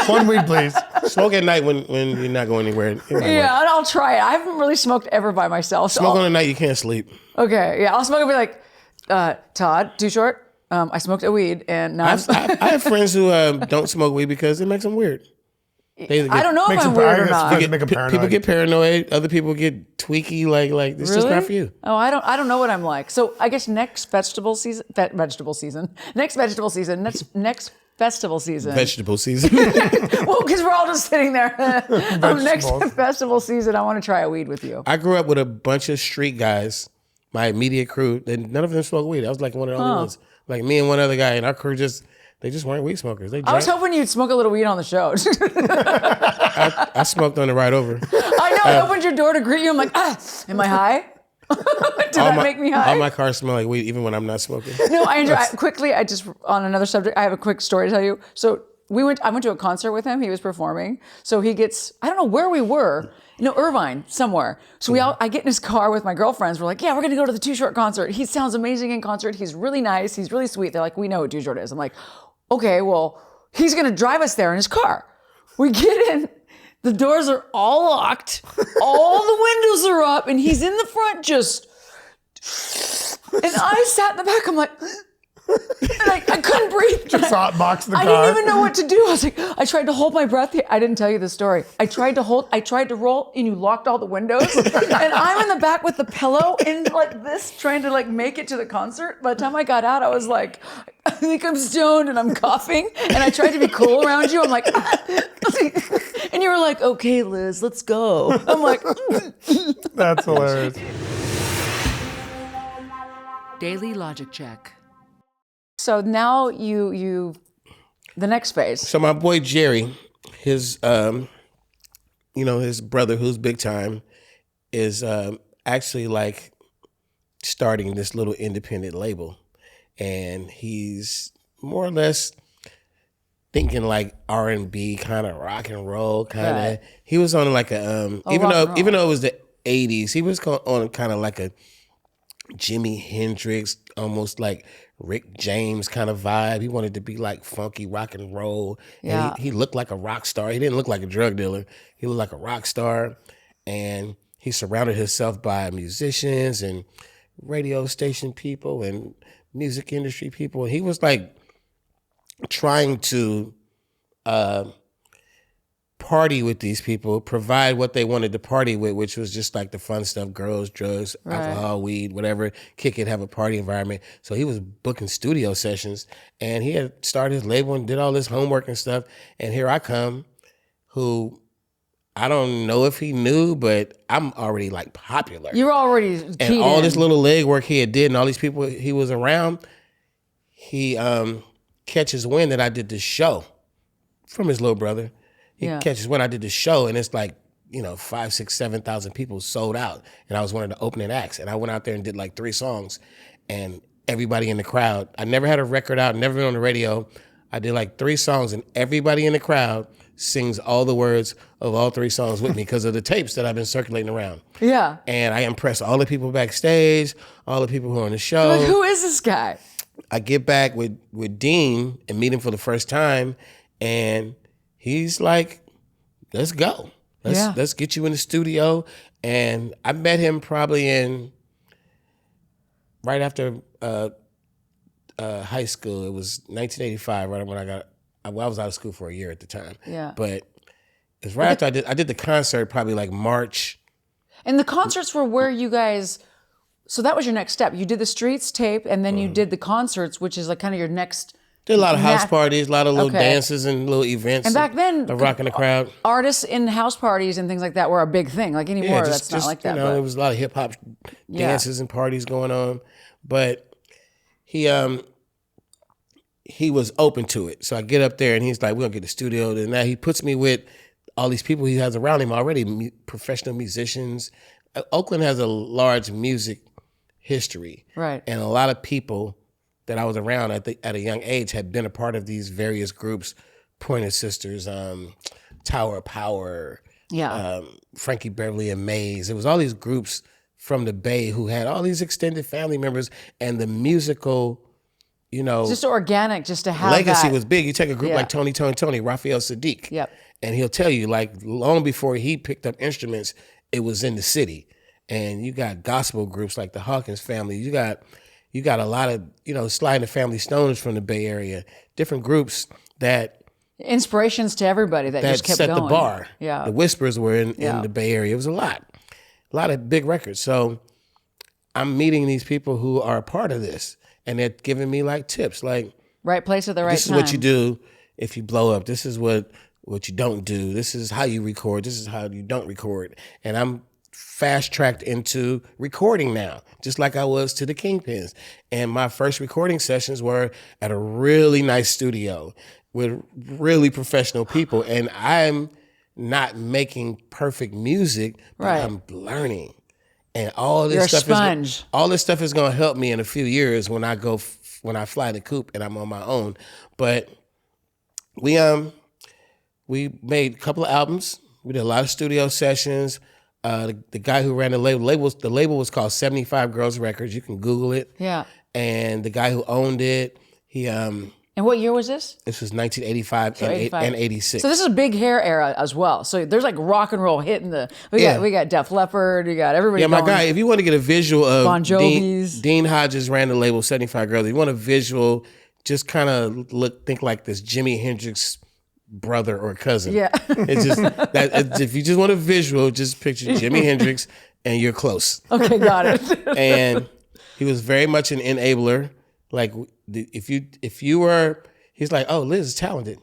One weed, please. Smoke at night when you're not going anywhere. Yeah, and I'll try it. I haven't really smoked ever by myself. So smoke on the night you can't sleep. Okay, yeah, I'll smoke and be like, Todd, too short. I smoked a weed, and now I have friends who don't smoke weed because it makes them weird. I don't know if I'm weird or not. People get paranoid. Other people get tweaky. Like this is just not for you. Oh, I don't know what I'm like. So I guess next festival season. Next festival season. Next festival season. Well, because we're all just sitting there. Next festival season, I want to try a weed with you. I grew up with a bunch of street guys, my immediate crew, and none of them smoked weed. I was like one of the only ones. Like me and one other guy, and our crew they just weren't weed smokers. I was hoping you'd smoke a little weed on the show. I smoked on the ride over. I know. I opened your door to greet you. I'm like, am I high? Did that make me high? All my cars smell like weed, even when I'm not smoking. No, Andrew, on another subject, I have a quick story to tell you. So I went to a concert with him. He was performing. So he gets, I don't know where we were, Irvine, somewhere. So I get in his car with my girlfriends. We're like, yeah, we're going to go to the Too Short concert. He sounds amazing in concert. He's really nice. He's really sweet. They're like, we know who Too Short is. I'm like, okay, well, he's going to drive us there in his car. We get in. The doors are all locked. All the windows are up. And he's in the front just... And I sat in the back. I'm like... And I couldn't breathe. Just hotbox the car. I didn't even know what to do. I was like, I tried to hold my breath. I didn't tell you the story. I tried to roll, and you locked all the windows. And I'm in the back with the pillow and like this, trying to like make it to the concert. By the time I got out, I was like, I think I'm stoned and I'm coughing. And I tried to be cool around you. I'm like, and you were like, okay, Liz, let's go. I'm like, That's hilarious. Daily logic check. So now the next phase. So my boy Jerry, his his brother who's big time, is actually like starting this little independent label, and he's more or less thinking like R&B kind of rock and roll kind of. Right. He was on like a even though it was the 80s, he was on kind of like a Jimi Hendrix, almost like Rick James kind of vibe. He wanted to be like funky rock and roll. Yeah. And he looked like a rock star. He didn't look like a drug dealer. He looked like a rock star. And he surrounded himself by musicians and radio station people and music industry people. And he was like trying to party with these people, provide what they wanted to party with, which was just like the fun stuff, girls, drugs, alcohol, weed, whatever, kick it, have a party environment. So he was booking studio sessions, and he had started his label and did all this homework and stuff. And here I come, who I don't know if he knew, but I'm already like popular. You were already and all this little leg work he had did and all these people he was around, he catches wind that I did this show from his little brother. He catches when I did the show, and it's like, 5, 6, 7,000 people sold out. And I was one of the opening acts. And I went out there and did like 3 songs. And everybody in the crowd, I never had a record out, never been on the radio. I did like 3 songs, and everybody in the crowd sings all the words of all 3 songs with me because of the tapes that I've been circulating around. Yeah. And I impressed all the people backstage, all the people who are on the show. Like, who is this guy? I get back with Dean and meet him for the first time, and he's like, let's go. Let's get you in the studio. And I met him probably right after high school. It was 1985, right when I was out of school for a year at the time. Yeah. But it was right after I did the concert, probably like March. And the concerts were where you guys, so that was your next step. You did the Streets tape, and then you did the concerts, which is like kind of your next. Did a lot of house parties, a lot of little dances and little events. And back then, rocking the crowd. Artists in house parties and things like that were a big thing. Like anymore, that's not like that. There was a lot of hip hop dances and parties going on. But he was open to it. So I get up there and he's like, we're gonna get the studio. And now he puts me with all these people he has around him already, professional musicians. Oakland has a large music history. Right. And a lot of people that I was around at a young age had been a part of these various groups, Pointer Sisters, Tower of Power, Frankie Beverly and Maze. It was all these groups from the Bay who had all these extended family members, and the musical, just organic, just to have legacy that. Was big. You take a group like Tony, Raphael Sadiq, and he'll tell you, like, long before he picked up instruments, it was in the city. And you got gospel groups like the Hawkins family. You got a lot of, Sly and the Family Stones from the Bay Area, different groups that inspirations to everybody that just kept set going. The bar. Yeah. The Whispers were in the Bay Area. It was a lot of big records. So I'm meeting these people who are a part of this, and they're giving me like tips, like right place at the right time. This is what you do if you blow up. This is what you don't do. This is how you record. This is how you don't record. And I'm fast-tracked into recording now, just like I was to the Kingpins. And my first recording sessions were at a really nice studio with really professional people. And I'm not making perfect music, but I'm learning. And all this stuff is going to help me in a few years when I fly the coop and I'm on my own. But we made a couple of albums. We did a lot of studio sessions. The guy who ran the label was called 75 Girls Records. You can Google it. Yeah. And the guy who owned it, he And what year was this? This was 1985 and 86. So this is a big hair era as well. So there's like rock and roll hitting we got Def Leppard, we got everybody. Yeah, my guy, if you want to get a visual of Bon Jovi's. Dean Hodges ran the label 75 Girls. If you want a visual, just kind of think like this Jimi Hendrix brother or cousin. Yeah. It's just if you just want a visual, just picture Jimi Hendrix and you're close. Okay, got it. And he was very much an enabler. Like if you were, he's like, oh, Liz is talented.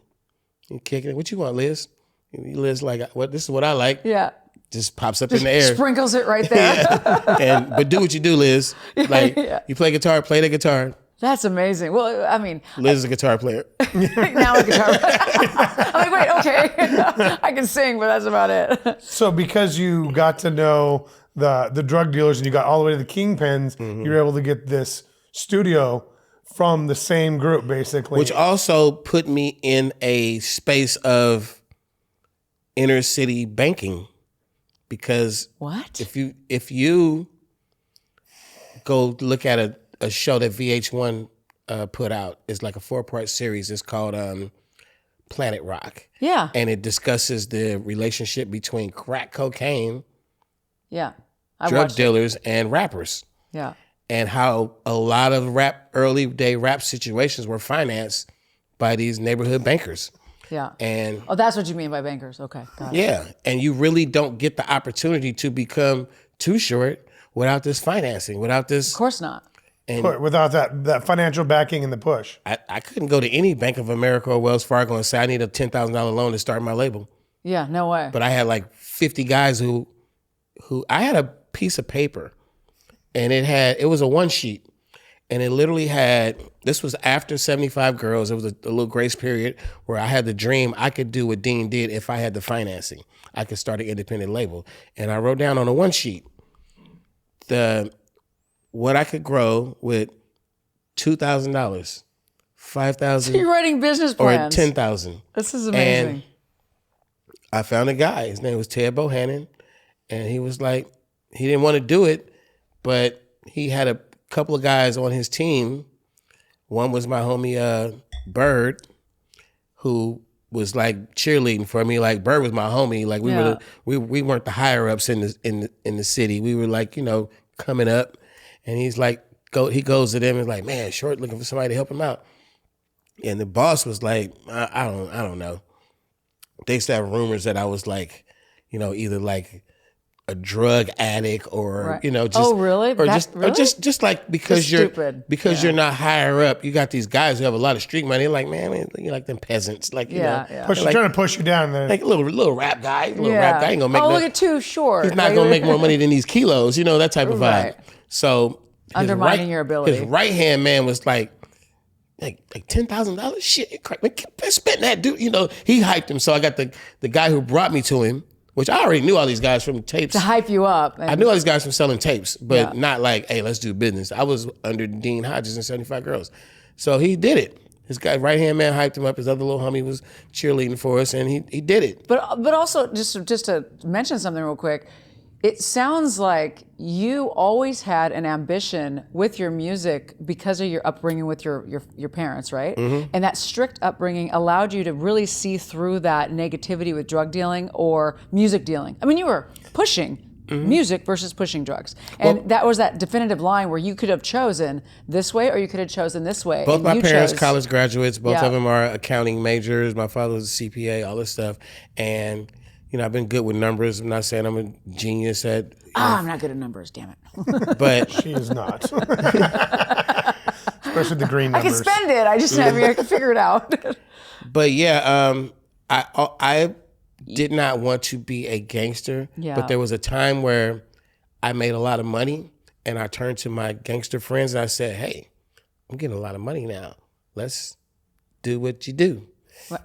You kicking it. What you want, Liz? Liz like, what? This is what I like. Yeah. Just pops up in the air. Sprinkles it right there. But do what you do, Liz. Like you play guitar, play the guitar. That's amazing. Well, I mean, Liz is a guitar player. Now a guitar player. I'm like, wait, okay. I can sing, but that's about it. So because you got to know the drug dealers and you got all the way to the Kingpins, you were able to get this studio from the same group, basically. Which also put me in a space of inner city banking. Because what? if you go look at a show that VH1 put out, it's like a 4-part series. It's called Planet Rock. Yeah. And it discusses the relationship between crack cocaine, drug dealers, and rappers. Yeah. And how a lot of early day rap situations were financed by these neighborhood bankers. Yeah. And Oh, that's what you mean by bankers. Okay, got it. yeah, and you really don't get the opportunity to become too short without this financing, without this. Of course not. Without that financial backing and the push. I couldn't go to any Bank of America or Wells Fargo and say I need a $10,000 loan to start my label. Yeah, no way. But I had like 50 guys who I had a piece of paper, and it was a one sheet, and it literally had, this was after 75 girls. It was a little grace period where I had the dream I could do what Dean did if I had the financing. I could start an independent label. And I wrote down on a one sheet what I could grow with $2,000, $5,000, You're writing business or plans. $10,000. This is amazing. And I found a guy. His name was Ted Bohannon, and he was like, he didn't want to do it, but he had a couple of guys on his team. One was my homie Bird, who was like cheerleading for me. Like Bird was my homie. Like we weren't the higher ups in the city. We were like, coming up. And he's like, he goes to them and like, man, Short looking for somebody to help him out. And the boss was like, I don't know. They used to have rumors that I was like, either like a drug addict or, Right. just, Oh, really? or Really? just like because Just stupid. you're not higher up, you got these guys who have a lot of street money. They're like, man, you're like them peasants, like Yeah. Trying to push you down there. like a little rap guy, ain't gonna make. Look at Too Short. He's not gonna make more money than these kilos, that type of vibe. Right. So Undermining your ability. His right hand man was like $10,000. Shit, spend that, dude. He hyped him. So I got the guy who brought me to him, which I already knew all these guys from tapes. To hype you up. I knew all these guys from selling tapes, but not like, hey, let's do business. I was under Dean Hodges and 75 Girls. So he did it. His guy, right hand man, hyped him up. His other little homie was cheerleading for us, and he did it. But also, just to mention something real quick, it sounds like you always had an ambition with your music because of your upbringing with your parents, right? Mm-hmm. And that strict upbringing allowed you to really see through that negativity with drug dealing or music dealing. I mean, you were pushing music versus pushing drugs. And that was that definitive line where you could have chosen this way or you could have chosen this way. Both and my you parents, chose- college graduates, both Yeah. of them are accounting majors. My father was a CPA, all this stuff. And, I've been good with numbers. I'm not saying I'm a genius at... I'm not good at numbers, damn it. But She is not. Especially the green I numbers. can spend it. I can figure it out. But yeah, I did not want to be a gangster. Yeah. But there was a time where I made a lot of money, and I turned to my gangster friends and I said, "Hey, I'm getting a lot of money now. Let's do what you do."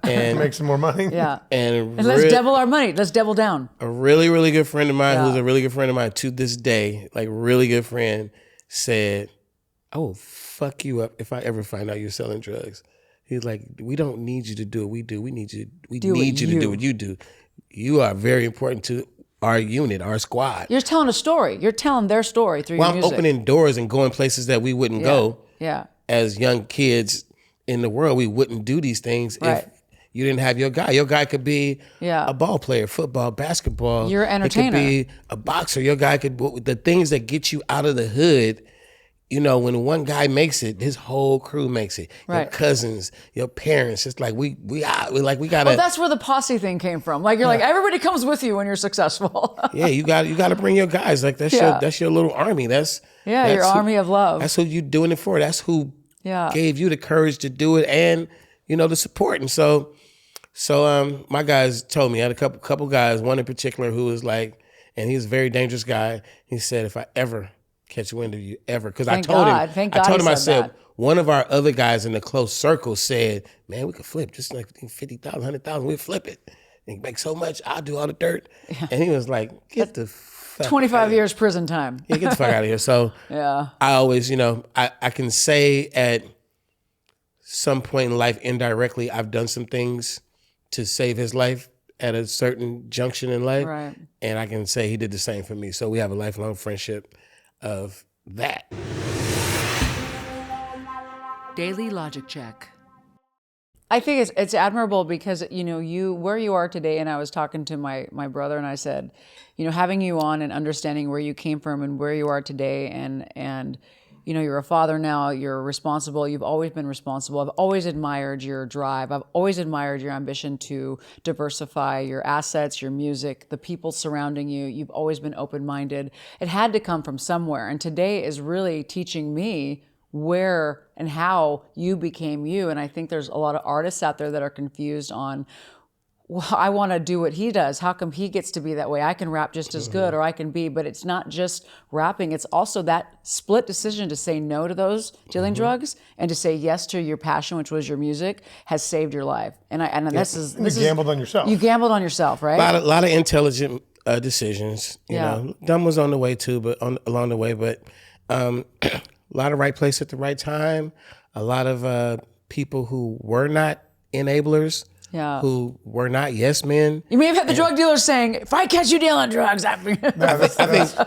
And Make some more money. Yeah. and Let's double our money. Let's double down. a really, really good friend of mine, Yeah. who's a really good friend of mine to this day, like really good friend, said, "I will fuck you up if I ever find out you're selling drugs." He's like, "We don't need you to do what we do. We need you. We Do what need you to you- do what you do. You are very important to our unit, our squad." You're telling a story. You're telling their story through Well, your I'm music. opening doors and going places that we wouldn't go Yeah. as young kids in the world. We wouldn't do these things Right. if you didn't have your guy. Your guy could be a ball player, football, basketball. You're an entertainer. It could be a boxer. Your guy could, the things that get you out of the hood. When one guy makes it, his whole crew makes it. Your Right. cousins, your parents. It's like we gotta. Well, that's where the posse thing came from. Like, you're like, everybody comes with you when you're successful. yeah, you got to bring your guys. Like that's your little army. That's your army of love. That's who you doing it for. That's who Yeah. gave you the courage to do it and the support. And so my guys told me, I had a couple guys, one in particular who was like, and he's a very dangerous guy. He said, if I ever catch wind of you, ever, because I told God. him, Thank I God told he him, I said said, that. one of our other guys in the close circle said, man, we could flip just like 50,000, 100,000, we'll flip it and make so much, I'll do all the dirt. And he was like, get the fuck 25 years prison time. yeah, get the fuck out of here. So Yeah. I always, I can say at some point in life, indirectly, I've done some things to save his life at a certain junction in life. Right. And I can say he did the same for me. So we have a lifelong friendship of that. Daily Logic Check. I think it's admirable because, you where you are today, and I was talking to my brother and I said, having you on and understanding where you came from and where you are today and you're a father now, you're responsible, you've always been responsible. I've always admired your drive. I've always admired your ambition to diversify your assets, your music, the people surrounding you. You've always been open-minded. It had to come from somewhere. And today is really teaching me where and how you became you. And I think there's a lot of artists out there that are confused on, well, I want to do what he does. How come he gets to be that way? I can rap just as good, or I can be, but it's not just rapping. It's also that split decision to say no to those dealing drugs and to say yes to your passion, which was your music, has saved your life. And this is gambled on yourself. You gambled on yourself, right? A lot of intelligent decisions. You know, dumb was on the way too, but along the way. But a lot of right place at the right time. A lot of people who were not enablers. Yeah. Who were not yes men. You may have had the drug dealers saying, "If I catch you dealing drugs," I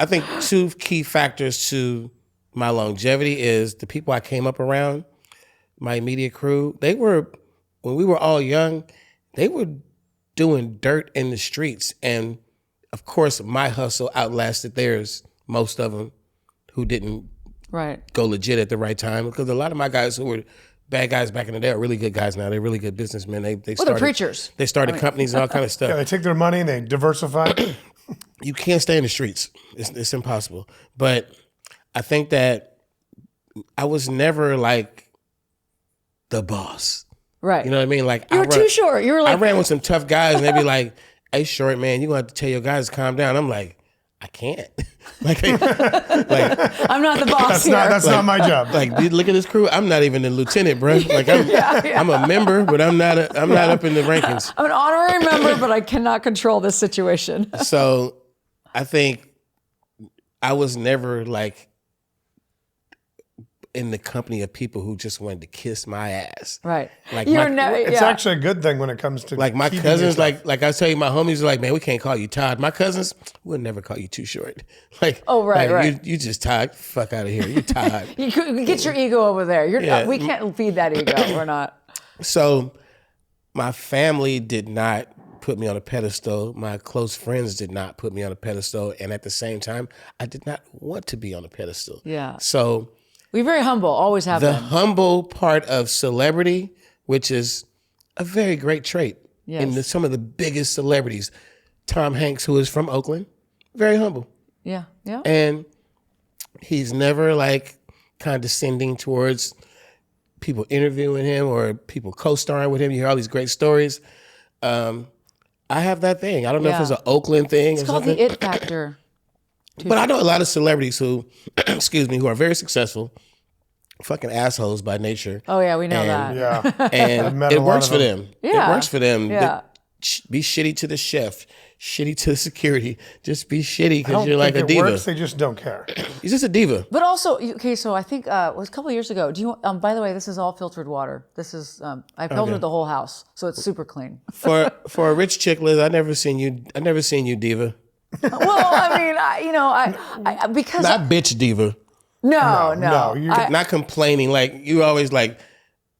think two key factors to my longevity is the people I came up around, my immediate crew. They were, when we were all young, they were doing dirt in the streets, and of course, my hustle outlasted theirs. Most of them who didn't go legit at the right time, because a lot of my guys who were bad guys back in the day are really good guys now. They're really good businessmen. They started, they're preachers. They started companies and all kind of stuff. Yeah, they take their money and they diversify. You can't stay in the streets. It's impossible. But I think that I was never like the boss. Right. You know what I mean? Like you were too short. You were like, I ran with some tough guys and they'd be like, "Hey, short man, you're gonna have to tell your guys to calm down." I'm like, I can't. like I'm not the boss here. That's not my job. Like, dude, look at this crew. I'm not even a lieutenant, bro. Like, I'm a member, but I'm not up in the rankings. I'm an honorary member, but I cannot control this situation. So, I think I was never like in the company of people who just wanted to kiss my ass. Right. Like it's actually a good thing when it comes to like my cousins. Like I tell you, my homies are like, "Man, we can't call you Todd." My cousins would never call you Too Short. Like, right. You just Todd. Fuck out of here. You Todd. You get your ego over there. We can't feed that ego. We're not. So, my family did not put me on a pedestal. My close friends did not put me on a pedestal, and at the same time, I did not want to be on a pedestal. Yeah. So. We're very humble, always have been. The humble part of celebrity, which is a very great trait in some of the biggest celebrities. Tom Hanks, who is from Oakland, very humble. Yeah. And he's never like condescending towards people interviewing him or people co-starring with him. You hear all these great stories. I have that thing. I don't know if it's an Oakland thing. It's called the it factor. But I know a lot of celebrities who, who are very successful, fucking assholes by nature. Oh yeah, we know that. Yeah, and it works for them. Yeah. It works for them. Yeah. Be shitty to the chef, shitty to the security. Just be shitty because you're like a diva. Works, they just don't care. You're just a diva. But also, okay, so I think it was a couple of years ago. Do you? By the way, this is all filtered water. This is I filtered the whole house, so it's super clean. For a rich chick, Liz, I never seen you diva. Well, I mean, I because not bitch diva. No. You're not complaining. Like you always like,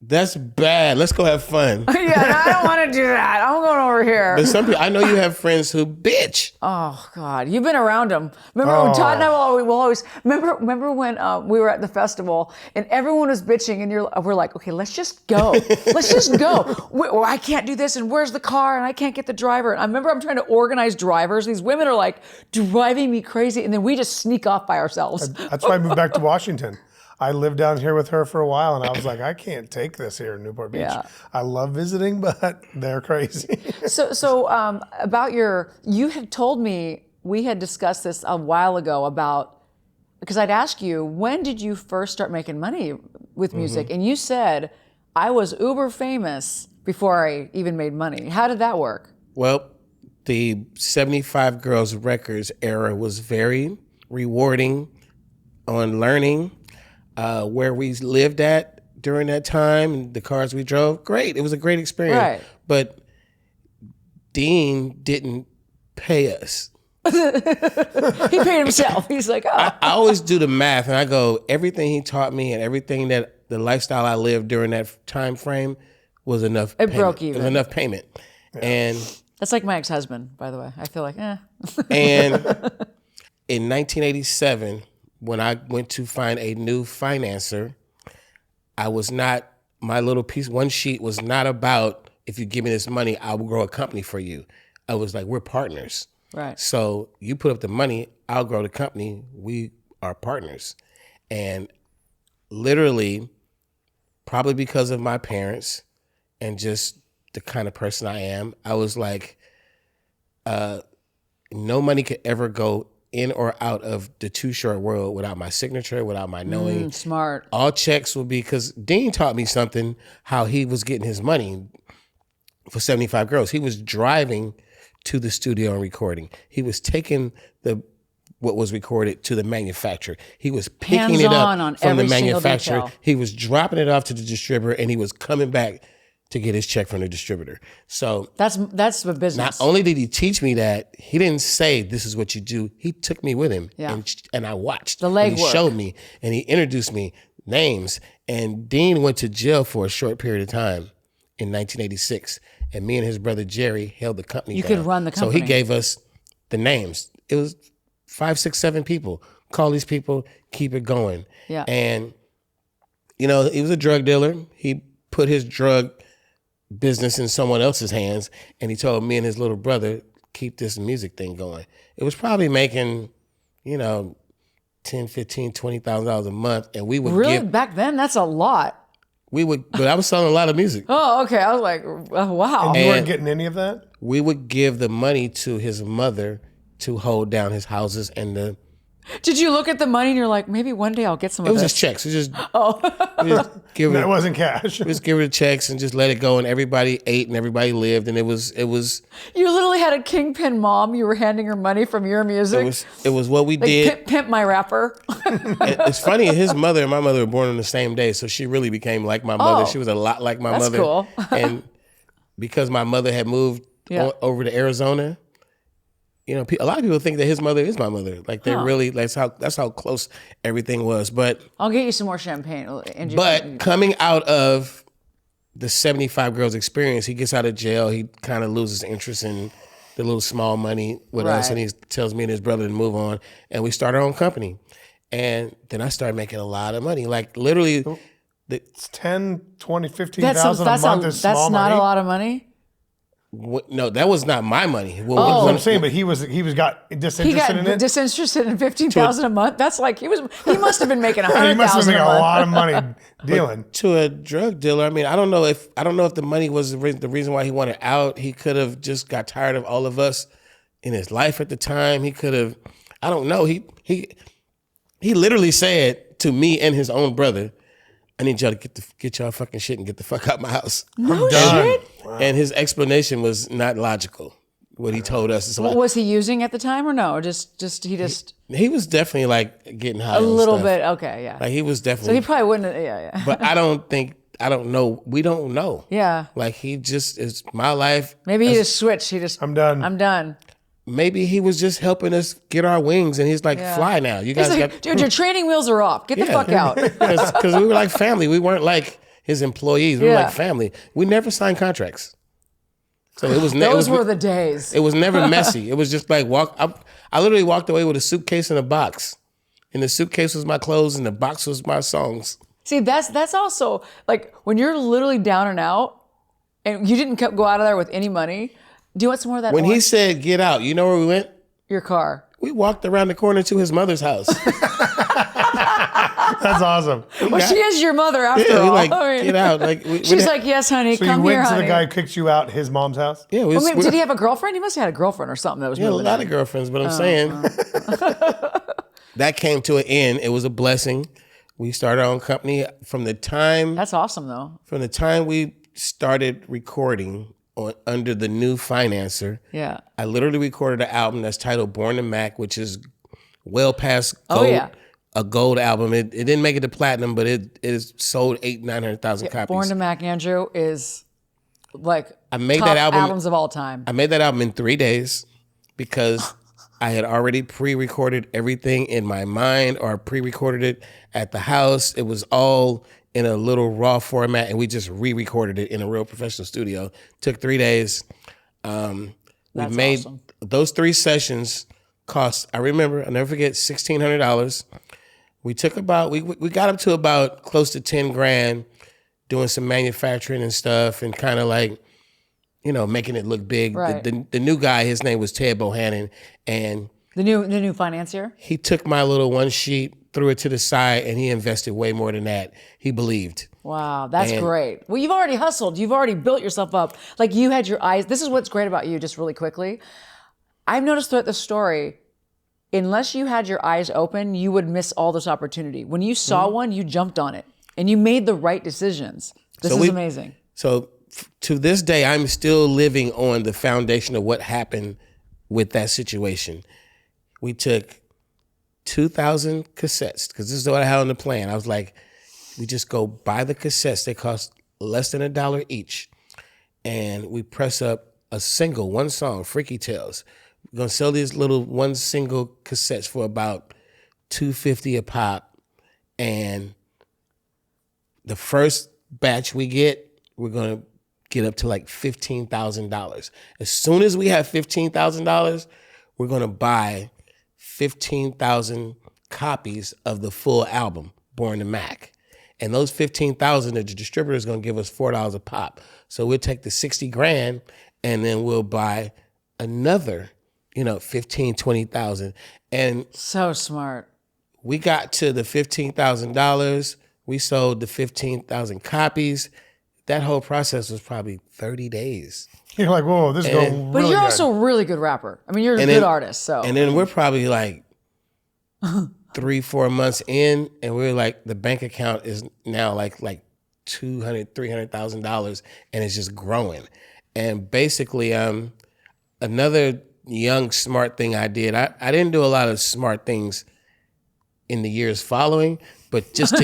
that's bad. Let's go have fun. Yeah, no, I don't want to do that. I'm going over here. But some people, I know you have friends who bitch. Oh God, you've been around them. Remember when Todd and I will always remember when we were at the festival and everyone was bitching and we're like, okay, let's just go. Let's just go. I can't do this and where's the car and I can't get the driver. And I remember I'm trying to organize drivers. These women are like driving me crazy and then we just sneak off by ourselves. That's why I moved back to Washington. I lived down here with her for a while, and I was like, I can't take this here in Newport Beach. Yeah. I love visiting, but they're crazy. So about you had told me, we had discussed this a while ago about, because I'd ask you, when did you first start making money with music? Mm-hmm. And you said, I was uber famous before I even made money. How did that work? Well, the 75 Girls Records era was very rewarding on learning. Where we lived at during that time and the cars we drove, great. It was a great experience. Right. But Dean didn't pay us. He paid himself. He's like, oh. I always do the math and I go, everything he taught me and everything that the lifestyle I lived during that time frame was enough. It broke even. It was enough payment. Yeah. And that's like my ex-husband, by the way. I feel like, And in 1987, when I went to find a new financer, I was not, my little piece, one sheet was not about, if you give me this money, I will grow a company for you. I was like, we're partners. Right. So you put up the money, I'll grow the company. We are partners. And literally, probably because of my parents and just the kind of person I am, I was like, no money could ever go in or out of the Too Short world without my signature, without my knowing. Smart. All checks will be, because Dean taught me something, how he was getting his money for 75 Girls. He was driving to the studio and recording. He was taking what was recorded to the manufacturer. He was picking it up from the manufacturer. He was dropping it off to the distributor, and he was coming back to get his check from the distributor. So that's the business. Not only did he teach me that, he didn't say, this is what you do. He took me with him, and I watched. The legwork. He showed me, and he introduced me names. And Dean went to jail for a short period of time in 1986. And me and his brother Jerry held the company You down. could run the company. So he gave us the names. It was 5, 6, 7 people. Call these people, keep it going. Yeah. And, he was a drug dealer. He put his drug business in someone else's hands, and he told me and his little brother, keep this music thing going. It was probably making, $10,000, $15,000, $20,000 a month, and we would really back then. That's a lot. But I was selling a lot of music. Oh, okay. I was like, oh, wow. And you weren't getting any of that? We would give the money to his mother to hold down his houses and the. Did you look at the money and you're like, maybe one day I'll get some of It was this? just checks. We just That wasn't cash. We just give her the checks and just let it go, and everybody ate and everybody lived, and it was. You literally had a kingpin mom. You were handing her money from your music. It was what we did. Pimp my rapper. It's funny. His mother and my mother were born on the same day, so she really became like my mother. She was a lot like my mother. That's cool. And because my mother had moved over to Arizona. A lot of people think that his mother is my mother. Like they really, that's how close everything was. But I'll get you some more champagne. But coming out of the 75 Girls experience, he gets out of jail. He kind of loses interest in the little small money with us, and he tells me and his brother to move on. And we start our own company. And then I started making a lot of money. Like literally, it's 10, 20, 15,000 a month is small money. That's not a lot of money. No, that was not my money. What I'm saying, but he got disinterested in it. Disinterested in 15,000 a month. That's like he must have been making 100,000. He must have been making a lot of money dealing. But to a drug dealer, I mean, I don't know if the money was the reason why he wanted out. He could have just got tired of all of us in his life at the time. He could have. I don't know. He literally said to me and his own brother, I need y'all to get y'all fucking shit and get the fuck out my house. No shit. Wow. And his explanation was not logical. What he told us. What was he using at the time, or no? He was definitely like getting high. A little bit. Okay, yeah. Like he was definitely. So he probably wouldn't. Yeah. But I don't know. We don't know. Yeah. Like he just is my life. Maybe he just switched. I'm done. Maybe he was just helping us get our wings, and he's like, fly now. You guys got. Dude, your training wheels are off. Get the fuck out. Because we were like family. We weren't like his employees. We were like family. We never signed contracts. So it was. Those were the days. It was never messy. It was just like I literally walked away with a suitcase and a box. And the suitcase was my clothes, and the box was my songs. See, that's also like when you're literally down and out, and you didn't go out of there with any money. Do you want some more of that? When he said get out, you know where we went? Your car. We walked around the corner to his mother's house. That's awesome. Well, she is your mother after all. Like, get out. Like she's like, yes, honey, so come here, honey. So you went to the guy who kicked you out his mom's house? Yeah. Did he have a girlfriend? He must have had a girlfriend or something that was moving. A lot of girlfriends, but I'm saying that came to an end. It was a blessing. We started our own company from the time. That's awesome, though. From the time we started recording under the new financer. Yeah. I literally recorded an album that's titled Born to Mac, which is well past gold. Oh, yeah. A gold album. It didn't make it to platinum, but it is sold 800,000-900,000 copies. Born to Mac, Andrew, is like I made top that album, albums of all time. I made that album in 3 days because I had already pre-recorded everything in my mind, or pre-recorded it at the house. It was all in a little raw format, and we just re-recorded it in a real professional studio. Took 3 days. We made awesome. Those 3 sessions cost, I remember, I'll never forget, $1,600. We took about, we got up to about close to 10 grand doing some manufacturing and stuff and kind of like, you know, making it look big. Right. The new guy, his name was Ted Bohannon, and The new financier? he took my little one sheet, threw it to the side, and he invested way more than that. He believed. Wow, that's And- great. Well, you've already hustled. You've already built yourself up. Like you had your eyes. This is what's great about you, just really quickly. I've noticed throughout the story, unless you had your eyes open, you would miss all this opportunity. When you saw one, you jumped on it and you made the right decisions. This is amazing. So to this day, I'm still living on the foundation of what happened with that situation. We took 2,000 cassettes, because this is what I had on the plan. I was like, we just go buy the cassettes. They cost less than $1 each. And we press up a single, one song, Freaky Tales. We're going to sell these little one single cassettes for about $2.50 a pop. And the first batch we get, we're going to get up to like $15,000. As soon as we have $15,000, we're going to buy 15,000 copies of the full album, Born to Mac. And those 15,000, the distributor is going to give us $4 a pop. So we'll take the 60 grand and then we'll buy another, 15, 20,000. And So smart. we got to the $15,000. We sold the 15,000 copies. That whole process was probably 30 days. You're like, whoa, this is going But really you're good. also a really good rapper. I mean, you're a good artist. So And then we're probably like 3-4 months in, and we're like, the bank account is now like $200,000-$300,000, and it's just growing. And basically, another young smart thing I did, I didn't do a lot of smart things in the years following, but just to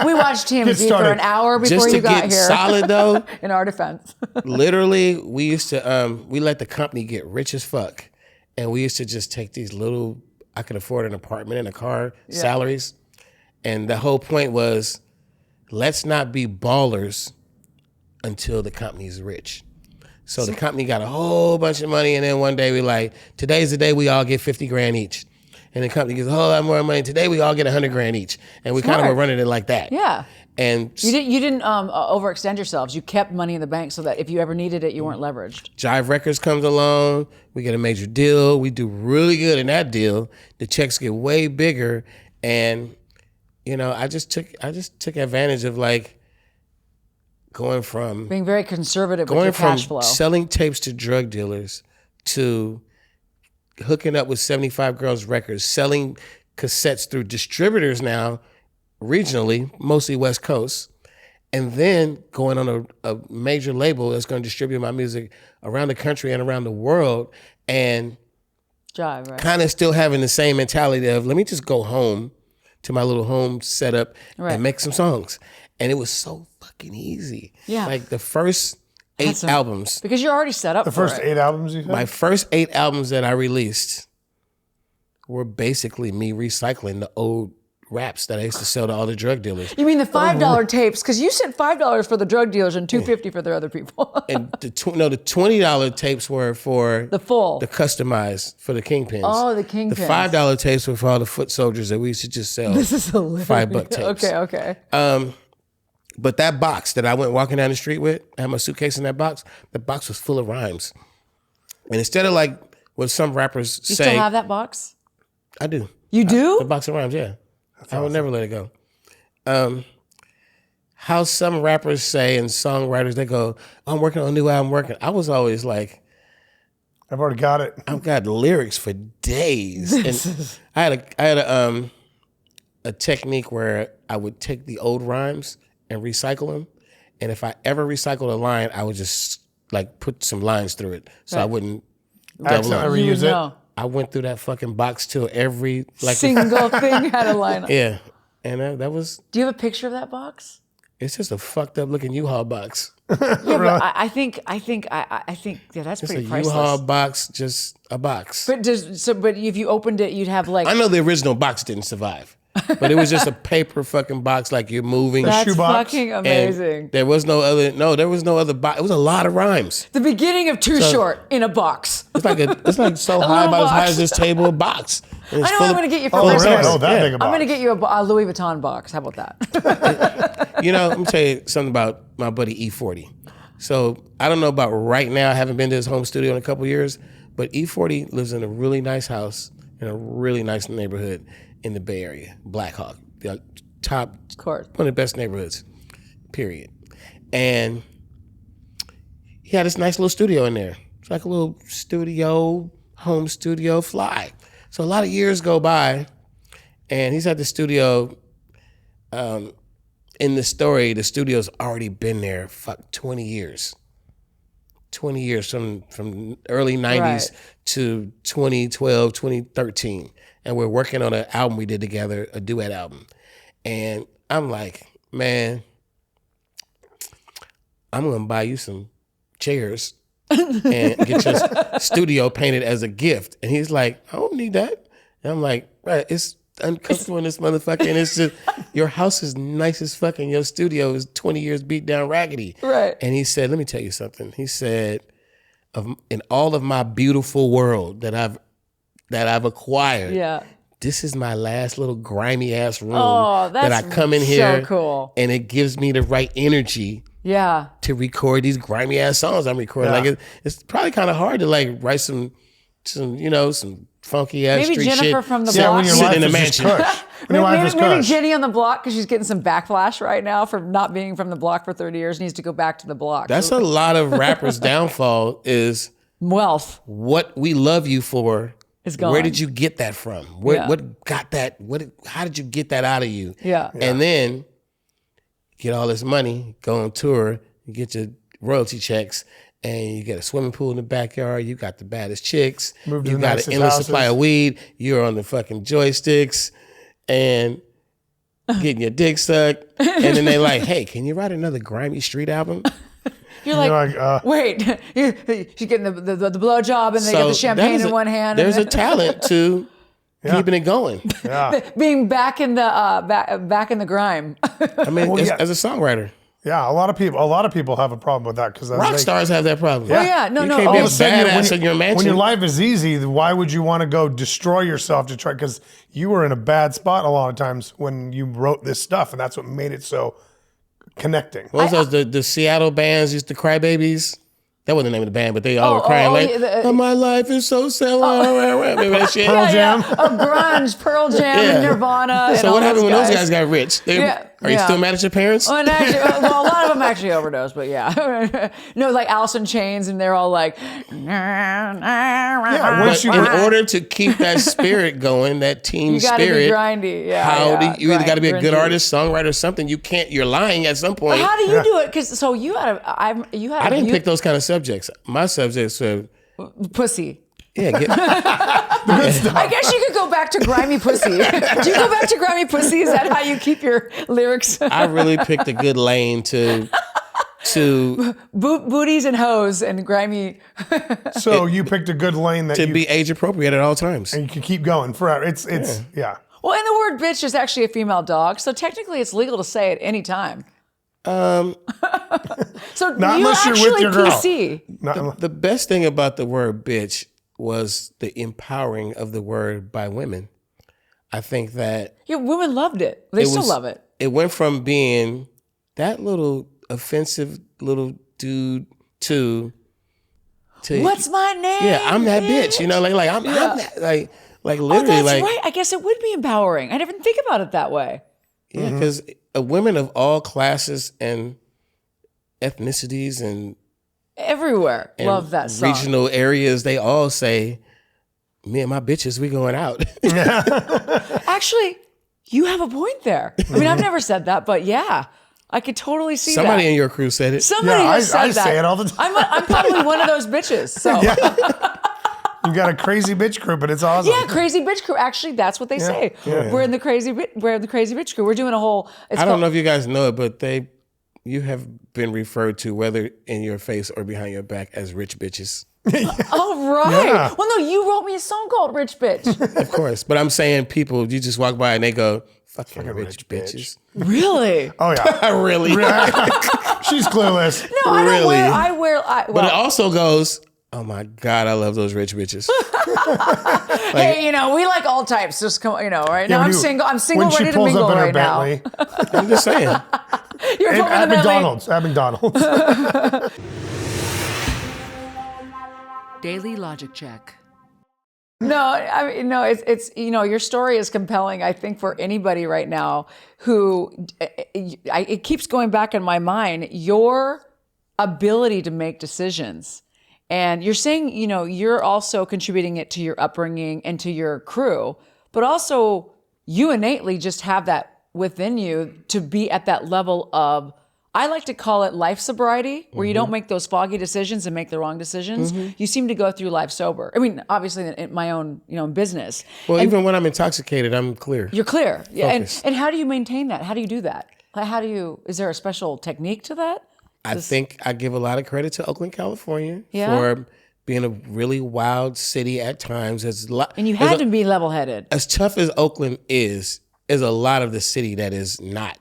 we watched TMZ for an hour before just to you got get here. solid though, In our defense. literally, we used to we let the company get rich as fuck, and we used to just take these little, I could afford an apartment and a car salaries, and the whole point was, let's not be ballers until the company's rich. So the company got a whole bunch of money, and then one day we like, today's the day we all get 50 grand each. And the company gets a whole lot more money. Today we all get 100 grand each. And we kind of were running it like that. Yeah. And You didn't overextend yourselves. You kept money in the bank so that if you ever needed it, you weren't leveraged. Jive Records comes along. We get a major deal. We do really good in that deal. The checks get way bigger. And, I just took advantage of like going from Being very conservative with your cash flow. selling tapes to drug dealers to hooking up with 75 Girls Records, selling cassettes through distributors now, regionally, mostly West Coast, and then going on a major label that's going to distribute my music around the country and around the world, and Jive, right? kind of still having the same mentality of, let me just go home to my little home setup and make some songs. And it was so fucking easy. Yeah. Like the first 8 albums. Because you're already set up The for first it. 8 albums you said? My first 8 albums that I released were basically me recycling the old raps that I used to sell to all the drug dealers. You mean the $5 tapes? Because you said $5 for the drug dealers and $2.50 for the other people. And the $20 tapes were for The full. the customized for the Kingpins. Oh, the Kingpins. The $5 tapes were for all the foot soldiers that we used to just sell. This is hilarious. $5 tapes. Okay. But that box that I went walking down the street with, I had my suitcase in that box, the box was full of rhymes. And instead of like what some rappers You say. still have that box? I do. You do? The box of rhymes, yeah. I would never let it go. How some rappers say and songwriters, they go, oh, I'm working on a new album, I was always like, I've already got it. I've got lyrics for days. And I had a technique where I would take the old rhymes and recycle them. And if I ever recycled a line, I would just like put some lines through it so I wouldn't double Accidentally up. You reuse would it. know. I went through that fucking box till every like Single thing had a line. yeah, and that was, Do you have a picture of that box? it's just a fucked up looking U-Haul box. Yeah, but I think yeah, that's It's a pretty U-Haul priceless. box, just a box. But if you opened it, you'd have like I know the original box didn't survive, but it was just a paper fucking box like you're moving. that's shoebox. fucking and amazing. there was no other box. It was a lot of rhymes. The beginning of Too Short in a box. It's like so high, about as high as this table, a box. I know what I'm going to get you for Oh, Christmas. really? Oh, that big a box. I'm going to get you a Louis Vuitton box. How about that? You know, let me tell you something about my buddy E40. So I don't know about right now. I haven't been to his home studio in a couple years, but E40 lives in a really nice house in a really nice neighborhood in the Bay Area, Black Hawk, the top, one of the best neighborhoods, period. And he had this nice little studio in there. It's like a little studio, home studio, fly. So a lot of years go by, and he's at the studio. In the story, the studio's already been there for 20 years. 20 years from early 90s to 2012, 2013. And we're working on an album we did together, a duet album. And I'm like, man, I'm going to buy you some chairs and get your studio painted as a gift. And he's like, I don't need that. And I'm like, right, it's uncomfortable in this motherfucker. And it's just, your house is nice as fuck and your studio is 20 years beat down raggedy. Right. And he said, let me tell you something. He said, in all of my beautiful world that I've acquired, this is my last little grimy ass room that I come in here, so cool. And it gives me the right energy to record these grimy ass songs I'm recording. Like it's probably kind of hard to like write some funky ass Maybe street Jennifer shit. from the block. When your life is just cush. Maybe Jenny on the block, because she's getting some backlash right now for not being from the block for 30 years, needs to go back to the block. That's a lot of rappers' downfall is wealth. What we love you for is gone. Where did you get that from? What got that? How did you get that out of you? Yeah. And then get all this money, go on tour, you get your royalty checks, and you get a swimming pool in the backyard. You got the baddest chicks. You got an endless supply of weed. You're on the fucking joysticks and getting your dick sucked. And then they like, hey, can you write another grimy street album? You're like wait, she's getting the blowjob and they get the champagne in one hand. There's a talent to keeping it going. Yeah. Being back in the back in the grime. I mean, as a songwriter. Yeah, a lot of people have a problem with that because rock stars have that problem. Yeah, you can't be a badass in your mansion. When your life is easy, why would you want to go destroy yourself to try? Because you were in a bad spot a lot of times when you wrote this stuff, and that's what made it so connecting. What was those? The Seattle bands used to Crybabies. That wasn't the name of the band, but they all were crying my life is so sad. Remember that shit? Pearl Jam. Grunge, Pearl Jam, and Nirvana. So what happened when those guys got rich? Are you still mad at your parents? Well, a lot of them actually overdosed, but no, like Alice in Chains, and they're all like, in order to keep that spirit going, that team spirit, you gotta be grindy. You either got to be a good artist, songwriter, something. You can't. You're lying at some point. But how do you do it? Because you had I didn't pick those kind of subjects. My subjects were pussy. Yeah. I guess you could go back to grimy pussy. Do you go back to grimy pussy? Is that how you keep your lyrics? I really picked a good lane to booties and hoes and grimy. So you picked a good lane that to be age appropriate at all times, and you can keep going forever. It's Well, and the word bitch is actually a female dog, so technically it's legal to say it any time. So not you unless you're actually with your girl. PC. The best thing about the word bitch was the empowering of the word by women. I think that women loved it. They still love it. It went from being that little offensive little dude to what's my name? Yeah, I'm that bitch. You know, I'm that, like literally, that's right. I guess it would be empowering. I didn't even think about it that way. Yeah, because women of all classes and ethnicities and everywhere love that song. Regional areas, they all say, me and my bitches, we going out. Actually, you have a point there. I mean, I've never said that, but I could totally see Somebody in your crew said it. Somebody has said that. I say it all the time. I'm probably one of those bitches. So. You got a crazy bitch crew, but it's awesome. Yeah, crazy bitch crew. Actually, that's what they say. Yeah. We're in the crazy bitch crew. We're doing a whole. I don't know if you guys know it, but you have been referred to, whether in your face or behind your back, as rich bitches. Oh, right. Yeah. Well, no, you wrote me a song called Rich Bitch. Of course. But I'm saying people, you just walk by and they go, fucking rich bitches. Really? Oh, yeah. Really? She's clueless. No, I don't wear. But it also goes, Oh my God, I love those rich bitches. Hey, we like all types. Just come, right now I'm single. I'm single, when she ready to pulls mingle up in her right now. Bentley, I'm just saying. You're pulling at the Bentley. McDonald's. Daily logic check. No, it's your story is compelling, I think, for anybody right now who it keeps going back in my mind, your ability to make decisions. And you're saying, you're also contributing it to your upbringing and to your crew, but also you innately just have that within you to be at that level of, I like to call it life sobriety, where you don't make those foggy decisions and make the wrong decisions. You seem to go through life sober. I mean, obviously in my own, business. Well, even when I'm intoxicated, I'm clear. You're clear. Yeah. Focused. And how do you maintain that? How do you do that? Is there a special technique to that? I think I give a lot of credit to Oakland, California for being a really wild city at times. And you had to be level-headed. As tough as Oakland is a lot of the city that is not.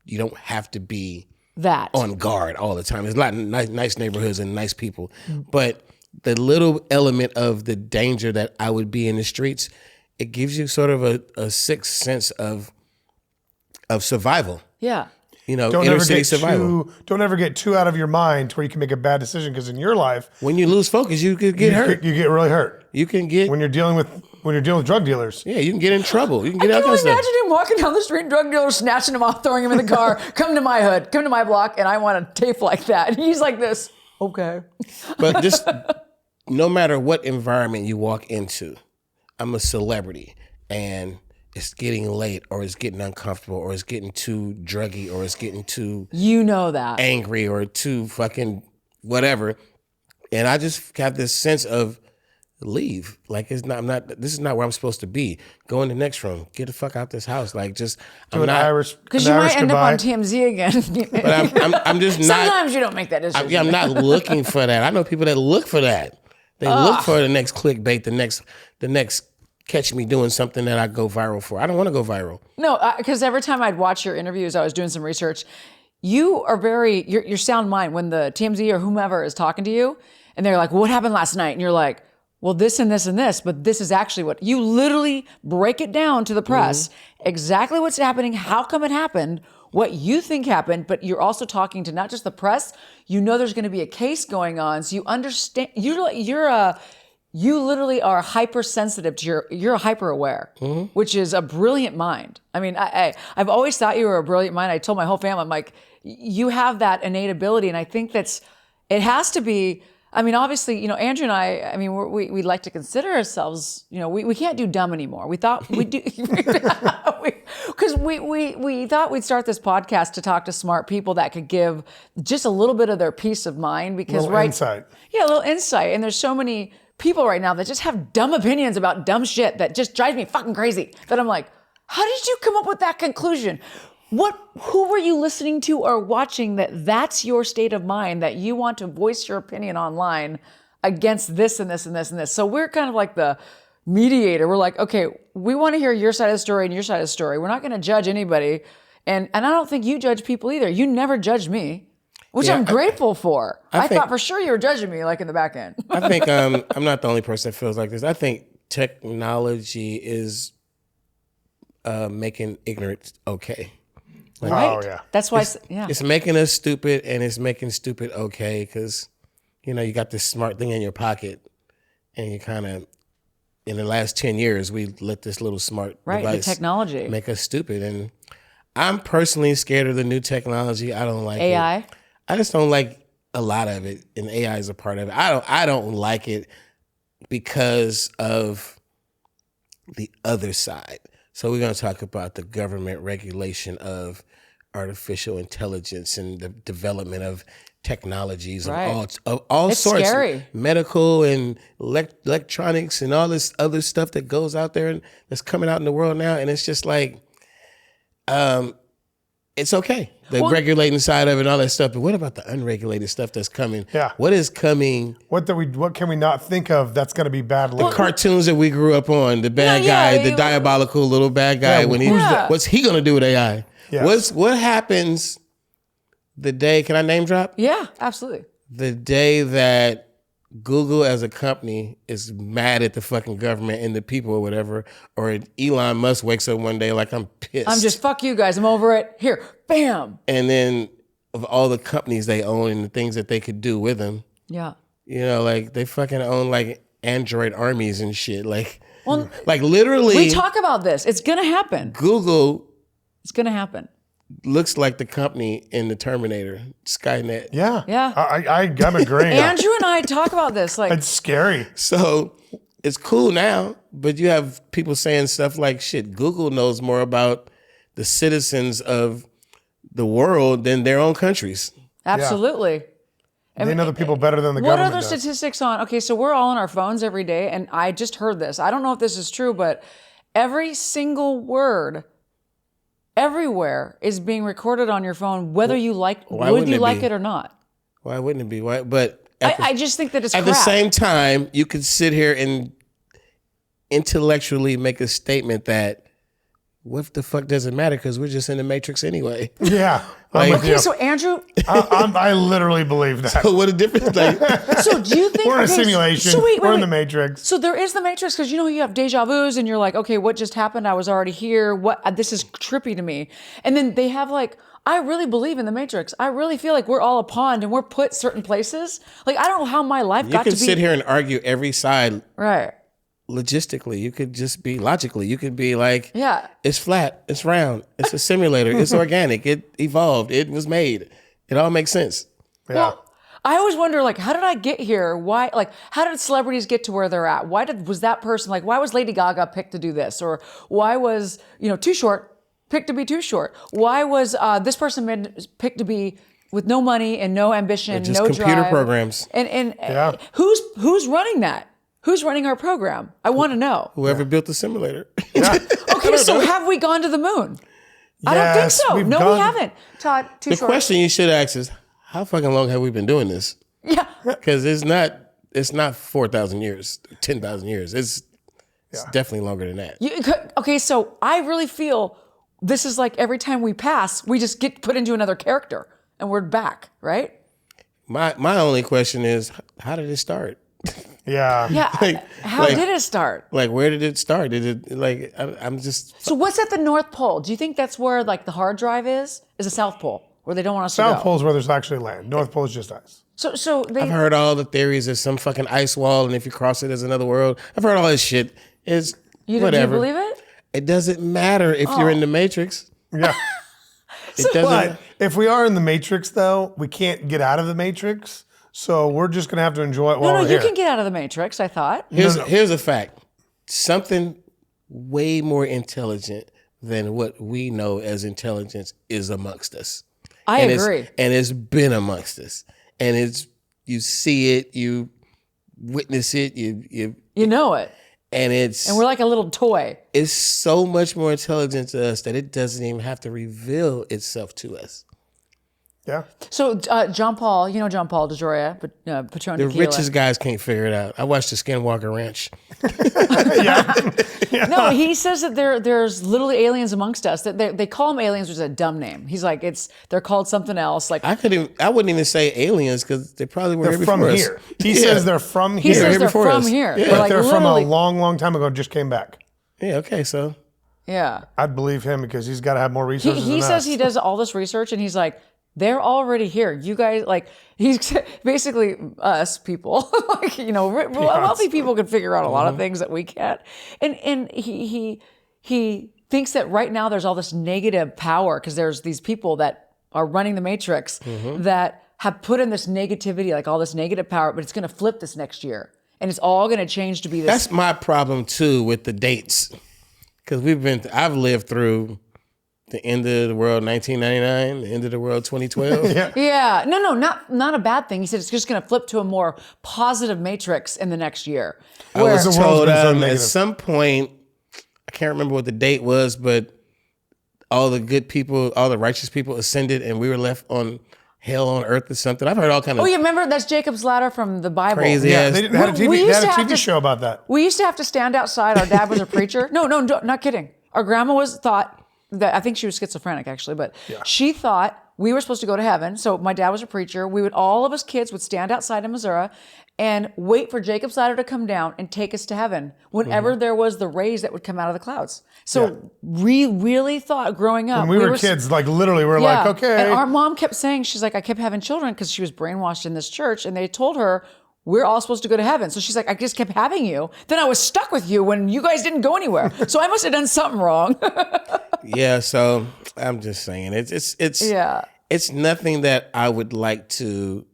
You don't have to be that on guard all the time. There's a lot of nice neighborhoods and nice people. But the little element of the danger that I would be in the streets, it gives you sort of a sixth sense of survival. Yeah. Inner city survival. Don't ever get too out of your mind to where you can make a bad decision, because in your life, when you lose focus, you could get hurt. You get really hurt. You can get when you're dealing with drug dealers. Yeah, you can get in trouble. You can get I out can of stuff. imagine him walking down the street, drug dealers snatching him off, throwing him in the car. Come to my hood, come to my block, and I want a tape like that. And he's like this. Okay. But just no matter what environment you walk into, I'm a celebrity, and it's getting late, or it's getting uncomfortable, or it's getting too druggy, or it's getting too that angry, or too fucking whatever. And I just have this sense of leave. Like this is not where I'm supposed to be. Go in the next room. Get the fuck out this house. Like just I'm not, because you might end up on TMZ again. But I'm just not. Sometimes you don't make that decision. I'm not looking for that. I know people that look for that. They look for the next clickbait, the next catch me doing something that I go viral for. I don't want to go viral. No, because every time I'd watch your interviews, I was doing some research. You are you're sound mind when the TMZ or whomever is talking to you, and they're like, "What happened last night?" And you're like, "Well, this and this and this, but this is actually what." You literally break it down to the press, exactly what's happening, how come it happened, what you think happened, but you're also talking to not just the press. There's going to be a case going on, so you understand. You literally are hypersensitive to you're hyper aware, which is a brilliant mind. I mean, I've always thought you were a brilliant mind. I told my whole family, I'm like, you have that innate ability. And I think it has to be, I mean, obviously, Andrew and I mean, we like to consider ourselves, we can't do dumb anymore. We thought we'd do, because we thought we'd start this podcast to talk to smart people that could give just a little bit of their peace of mind, because insight. Yeah, a little insight. And there's so many people right now that just have dumb opinions about dumb shit that just drives me fucking crazy. That I'm like, how did you come up with that conclusion? Who were you listening to or watching that's your state of mind, that you want to voice your opinion online against this and this and this and this? So we're kind of like the mediator. We're like, okay, we want to hear your side of the story and your side of the story. We're not going to judge anybody. And I don't think you judge people either. You never judge me. Which I'm grateful for. I thought for sure you were judging me, like in the back end. I think I'm not the only person that feels like this. I think technology is making ignorance okay. Right. Oh, yeah. That's why, It's making us stupid, and it's making stupid okay, because, you got this smart thing in your pocket, and you kind of, in the last 10 years, we let this little smart device the technology make us stupid. And I'm personally scared of the new technology. I don't like AI. it. I just don't like a lot of it, and AI is a part of it. I don't like it because of the other side. So we're going to talk about the government regulation of artificial intelligence and the development of technologies of all it's sorts, scary. Medical and electronics and all this other stuff that goes out there and that's coming out in the world now. And it's just like, it's okay. The regulating side of it and all that stuff. But what about the unregulated stuff that's coming? Yeah. What is coming? What can we not think of that's going to be bad later? The cartoons that we grew up on, the bad guy, the diabolical little bad guy. What's he going to do with AI? Yes. What happens the day, can I name drop? Yeah, absolutely. The day that Google as a company is mad at the fucking government and the people or whatever, or Elon Musk wakes up one day like, I'm pissed. I'm just, fuck you guys, I'm over it. Here, bam. And then of all the companies they own and the things that they could do with them, Yeah. you know, like they fucking own like Android armies and shit. Like, like literally. We talk about this. It's going to happen. Google. It's going to happen. Looks like the company in the Terminator, Skynet. Yeah. Yeah. I'm agreeing. Andrew and I talk about this. Like, It's scary. So it's cool now, but you have people saying stuff like, shit, Google knows more about the citizens of the world than their own countries. absolutely. They know the people better than the What government other does. statistics on? Okay, so we're all on our phones every day, and I just heard this. I don't know if this is true, but every single word everywhere is being recorded on your phone, whether you like, would wouldn't you it like be? it or not. Why wouldn't it be? Why? But I just think that it's at crap. the same time, you could sit here and intellectually make a statement that what the fuck does it matter because we're just in the Matrix anyway. Yeah. I'm Like- with Okay, you. so Andrew, I literally believe that. So what a difference? Like, so do you think We're in a okay, simulation. So wait, We're in wait. the Matrix. So there is the Matrix because you know you have deja vu's and you're like, okay, what just happened? I was already here. What? This is trippy to me. And then they have like, I really believe in the Matrix. I really feel like we're all a pawn and we're put certain places. Like I don't know how my life you got could to be sit here and argue every side right. logistically. You could just be logically. You could be like, Yeah. it's flat, it's round, it's a simulator, it's organic, it evolved, it was made. It all makes sense. Yeah. Well, I always wonder, like, how did I get here? Why, like, how did celebrities get to where they're at? Was that person, like, why was Lady Gaga picked to do this? Or why was, Too Short picked to be Too Short? Why was this person picked to be with no money and no ambition, Just no computer drive? programs. And Yeah. who's running that? Who's running our program? I want to know. Whoever built the simulator. Okay, so have we gone to the moon? I don't think Yes, so. we've No, we gone- haven't. Todd, Too The Short. question you should ask is, how fucking long have we been doing this? Yeah. Because it's not 4,000 years, 10,000 years. It's definitely longer than that. Okay, so I really feel this is like every time we pass, we just get put into another character and we're back, right? My only question is, how did it start? Yeah. Yeah. How like- did it start? Like, where did it start? Did it, like, I'm just, So what's at the North Pole? Do you think that's where like the hard drive is? Is the South Pole where they don't want us to South go? Pole is where there's actually land. North Pole is just ice. So they I've heard all the theories. There's some fucking ice wall, and if you cross it, there's another world. I've heard all this shit. It's do whatever. you believe it? It doesn't matter if you're in the Matrix. Yeah. It doesn't. But if we are in the Matrix, though, we can't get out of the Matrix. So we're just going to have to enjoy it while No, we're you here. can get out of the Matrix, I thought. Here's a fact. Something way more intelligent than what we know as intelligence is amongst us. I And agree. it's been amongst us. And you see it, you witness it, you You know it. and it's And we're like a little toy. it's so much more intelligent to us that it doesn't even have to reveal itself to us. Yeah. So John Paul, you know John Paul DeJoria, Patron The Tequila. richest guys can't figure it out. I watched the Skinwalker Ranch. No, he says that there's literally aliens amongst us. That they call them aliens, which is a dumb name. He's like, they're called something else. Like I wouldn't even say aliens because they probably were They're here from before us. here. He says they're from he here. says here they're before from us. here. Yeah. They're But like they're from a literally- long, long time ago, just came back. Yeah, okay, so Yeah. I'd believe him because he's got to have more He, resources he than says us. he does all this research and he's like, they're already here. You guys, like, he's basically us people, like, wealthy people can figure out a lot of things that we can't. And he thinks that right now there's all this negative power because there's these people that are running the Matrix that have put in this negativity, like all this negative power, but it's going to flip this next year. And it's all going to change to be this. that's my problem too with the dates. Because I've lived through the end of the world 1999, the end of the world 2012. Yeah, no, not a bad thing. He said it's just going to flip to a more positive Matrix in the next year. I was The world's told been so at negative. some point, I can't remember what the date was, but all the good people, all the righteous people ascended and we were left on hell on earth or something. I've heard all kind of Oh, you remember that's Jacob's ladder from the Bible. crazy Yeah, ass. they had a We TV, they used had a to have TV to- show about that. We used to have to stand outside. Our dad was a preacher. No, not kidding. Our grandma thought that, I think she was schizophrenic actually, but she thought we were supposed to go to heaven. So my dad was a preacher. All of us kids would stand outside in Missouri and wait for Jacob's ladder to come down and take us to heaven whenever there was the rays that would come out of the clouds. So we really thought growing up. When we were kids, like literally we're like, okay. And our mom kept saying, she's like, I kept having children because she was brainwashed in this church, and they told her, we're all supposed to go to heaven. So she's like, I just kept having you. Then I was stuck with you when you guys didn't go anywhere. So I must have done something wrong. Yeah, so I'm just saying it's nothing that I would like to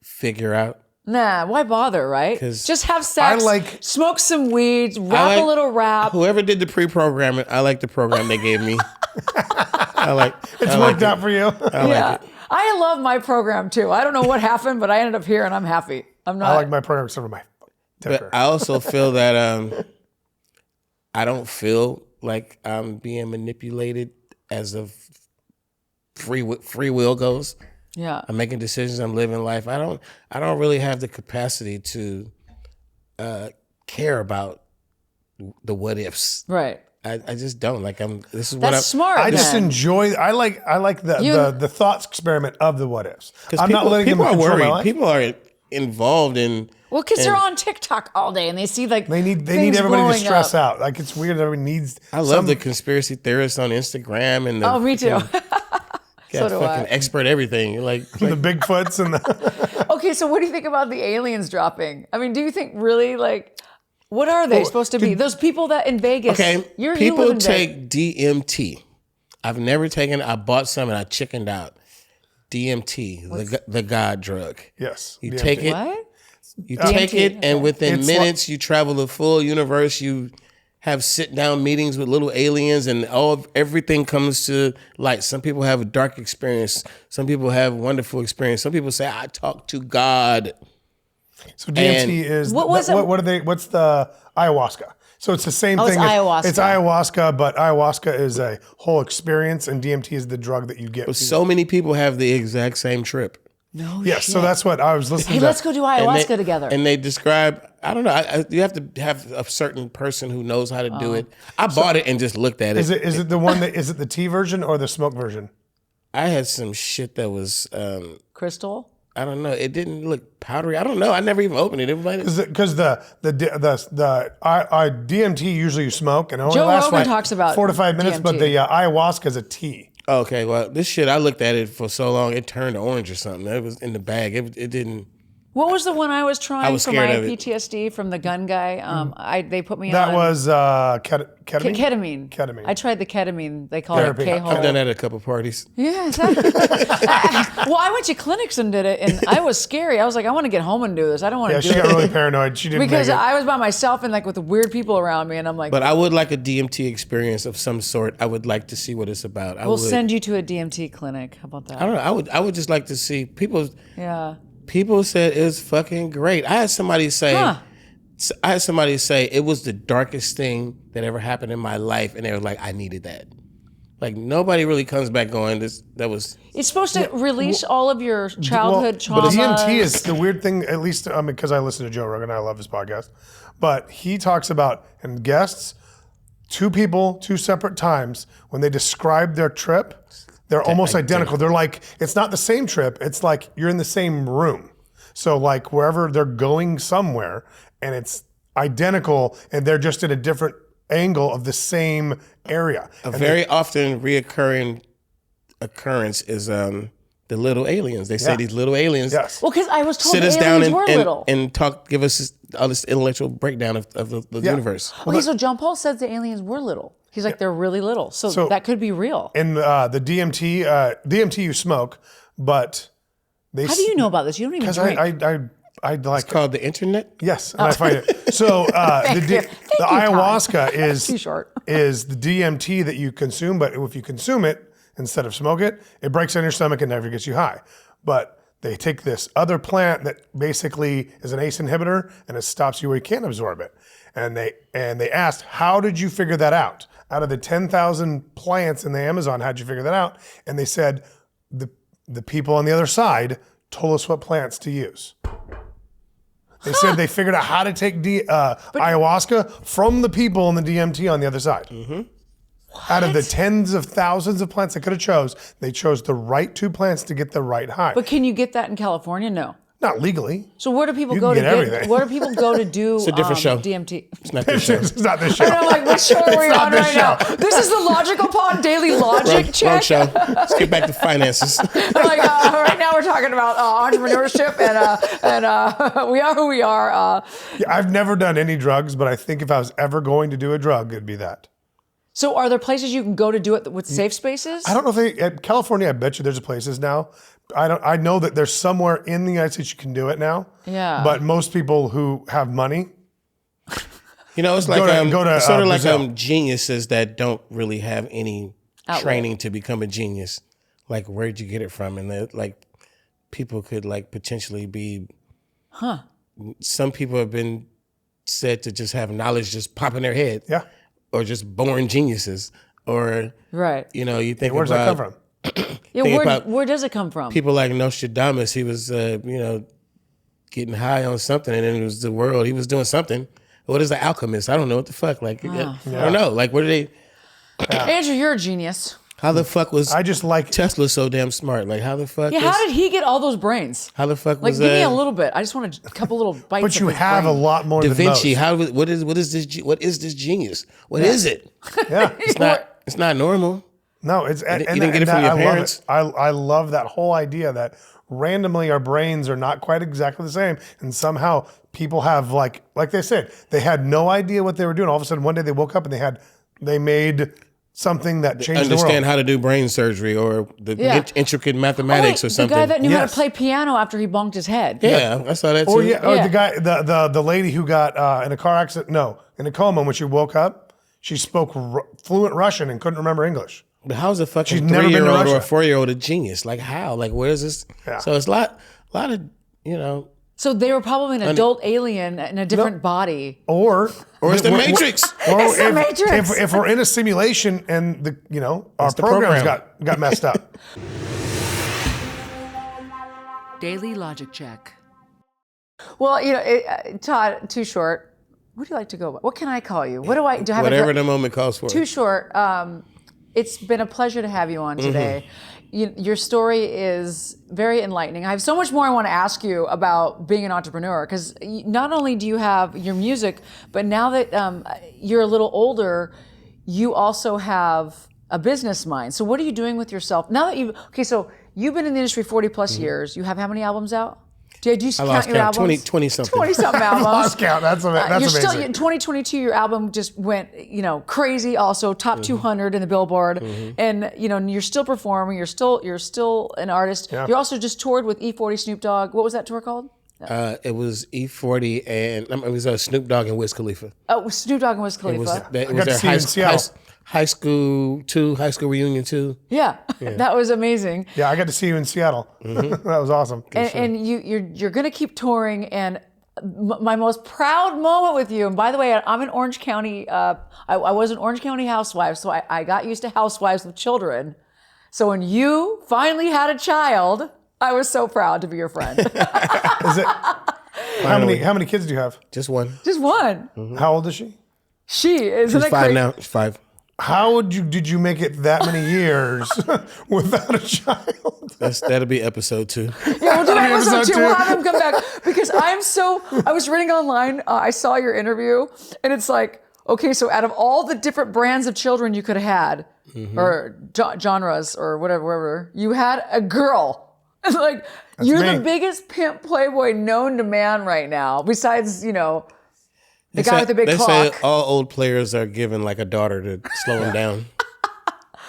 figure out. Nah, why bother, right? Just have sex, smoke some weeds, rap a little rap. Whoever did the pre-programming, I like the program they gave me. It's worked out for you. I like it. I love my program too. I don't know what happened, but I ended up here and I'm happy. I'm not. I like my program except for my temper. But I also feel that I don't feel like I'm being manipulated as of free will goes. Yeah. I'm making decisions. I'm living life. I don't really have the capacity to care about the what ifs. Right. I just don't. That's smart. I just enjoy. I like the thoughts experiment of the what ifs. I'm not letting them control my life. People are involved in. Well, because they're on TikTok all day and they see they need everybody to stress out. Like it's weird. Everybody needs. I love the conspiracy theorists on Instagram and the. Me too. So do fucking expert everything. You're like the Bigfoots and the. Okay, so what do you think about the aliens dropping? I mean, do you think really what are they supposed to be? Those people that in Vegas. Okay, you people live in take DMT. I've never taken. I bought some and I chickened out. DMT, the God drug. Yes, you DMT. take it. What? You take it, and within minutes, you travel the full universe. You have sit-down meetings with little aliens, and everything comes to light. Some people have a dark experience. Some people have wonderful experience. Some people say, "I talk to God." So DMT is what are they? What's the ayahuasca? So it's the same thing. It's ayahuasca. It's ayahuasca, but ayahuasca is a whole experience, and DMT is the drug that you get. But so many people have the exact same trip. No. Yes, shit. so that's what I was listening to. Hey, let's go do ayahuasca together. And they describe, I don't know, you have to have a certain person who knows how to do it. I bought it and just looked at it. Is it the one that is it the tea version or the smoke version? I had some shit that was crystal. I don't know. It didn't look powdery. I don't know. I never even opened it. Because the DMT usually you smoke and it only Joe lasts Rogan like talks about 4 to 5 minutes, DMT. but the ayahuasca is a tea. Okay, well, this shit, I looked at it for so long, it turned orange or something. It was in the bag. It didn't. What was the one I was trying was for my scared of it. PTSD from the gun guy? They put me That on. was ketamine? Ketamine. I tried the ketamine. They call Therapy. it K-hole. I've done that at a couple parties. Yeah. Well, I went to clinics and did it, and I was scary. I was like, I want to get home and do this. I don't want to do she it. got really paranoid. She didn't Because make it. I was by myself and with weird people around me, and I'm like, But I would like a DMT experience of some sort. I would like to see what it's about. we'll send you to a DMT clinic. How about that? I don't know. I would just like to see people. Yeah. People said it's fucking great. I had somebody say it was the darkest thing that ever happened in my life, and they were like, I needed that. Like nobody really comes back going, that was. It's supposed to release all of your childhood trauma. But DMT is the weird thing, at least because I listen to Joe Rogan, I love his podcast. But he talks about, and guests, 2 people, 2 separate times, when they describe their trip, they're almost identical. They're like, it's not the same trip. It's like you're in the same room. So like wherever they're going somewhere, and it's identical, and they're just at a different angle of the same area. Very often reoccurring occurrence is the little aliens. They say these little aliens. Yes. Well, because I was told Sit the us aliens down were little. and give us all this intellectual breakdown of the universe. Okay, so John Paul says the aliens were little. He's like, they're really little. So that could be real. And the DMT you smoke, but How do you know about this? You don't even drink. Because I like It's called the internet. Yes, and I find it. So the ayahuasca Too short. is the DMT that you consume, but if you consume it instead of smoke it, it breaks down your stomach and never gets you high. But they take this other plant that basically is an ACE inhibitor, and it stops you where you can't absorb it. And they asked, how did you figure that out? Out of the 10,000 plants in the Amazon, how'd you figure that out? And they said, the people on the other side told us what plants to use. They said they figured out how to take ayahuasca from the people in the DMT on the other side. Mm-hmm. Out of the tens of thousands of plants they could have chose, they chose the right 2 plants to get the right high. But can you get that in California? No. Not legally. So where do people You go can to get get? everything. Where do people go to do It's a different show. DMT? It's not this show. It's not this show. And I'm like, what show are we It's on not this right now? show. This is the Logical Pod Daily Logic Wrong Check. show. Let's get back to finances. Like right now we're talking about entrepreneurship and we are who we are. Yeah, I've never done any drugs, but I think if I was ever going to do a drug, it'd be that. So are there places you can go to do it with safe spaces? I don't know if at California, I bet you there's places now. I know that there's somewhere in the United States you can do it now. Yeah. But most people who have money, It's like go to, sort of Brazil. like geniuses that don't really have any Outlet. training to become a genius. Like, where'd you get it from? And like, people could like potentially be. Some people have been said to just have knowledge just pop in their head. Yeah. Or just born geniuses. Or Right. you think Where's that about come from? Yeah. think about Where does it come from? people like Nostradamus. He was getting high on something, and then it was the world. He was doing something. What is the alchemist? I don't know what the fuck. Like, I don't know. Like, what are they? Andrew, you're a genius. How the fuck was I just like Tesla so damn smart? Like, how the fuck? Yeah. How did he get all those brains? How the fuck Like, was give me a little bit. I just want a couple little bites. but you of his have a brain. lot more Da than Vinci? most. What is this genius? What is it? Yeah. It's not normal. No, it's You didn't get it from your parents? I love that whole idea that randomly our brains are not quite exactly the same, and somehow people have like they said, they had no idea what they were doing. All of a sudden, one day they woke up and they made something that changed the world. Understand how to do brain surgery or the intricate mathematics or something. The guy that knew how to Yes. play piano after he bonked his head. Yeah, I saw that too. Or or Yeah. the guy, the lady who got in a car accident. No, in a coma when she woke up, she spoke fluent Russian and couldn't remember English. But how's a fucking She's never been to 3-year-old or a Russia. 4-year-old a genius? Like, how? Like, where is this? Yeah. So it's a lot of So they were probably an adult alien in a different body. Or it's the Matrix. Or It's the Matrix. If we're in a simulation and our the programs program. got messed up. Daily Logic Check. Well, Todd, too short. What do you like to go by? What can I call you? What do I have? Whatever the moment calls for. Too short. It's been a pleasure to have you on today. Your story is very enlightening. I have so much more I want to ask you about being an entrepreneur, because not only do you have your music, but now that you're a little older, you also have a business mind. So what are you doing with yourself now that so you've been in the industry 40 plus years. You have how many albums out? Do you I count lost your count. albums? 20 something. 20 something albums. Lost count. That's You're amazing. still in 2022. Your album just went, crazy. Also top 200 in the Billboard, and you're still performing. You're still an artist. Yeah. You also just toured with E40 Snoop Dogg. What was that tour called? It was E40 and it was Snoop Dogg and Wiz Khalifa. Oh, Snoop Dogg and Wiz It Khalifa. was, it got was to their see you in Seattle. high school reunion too. Yeah, that was amazing. Yeah, I got to see you in Seattle. That was awesome. And you're going to keep touring. And my most proud moment with you. And by the way, I'm in Orange County. I was an Orange County housewife, so I got used to housewives with children. So when you finally had a child, I was so proud to be your friend. Is it? How many kids do you have? Just one. Just one. How old is she? She isn't She's that 5 crazy? now. She's 5. How did you make it that many years without a child? That'll be episode 2. Yeah, we'll do episode Episode 2. two. We'll have him come back because I was reading online. I saw your interview, and it's like, okay, so out of all the different brands of children you could have had, or genres, or whatever, you had a girl. Like, you're me. the biggest pimp playboy known to man right now, besides, the guy with the big They cock. say all old players are given like a daughter to slow them down.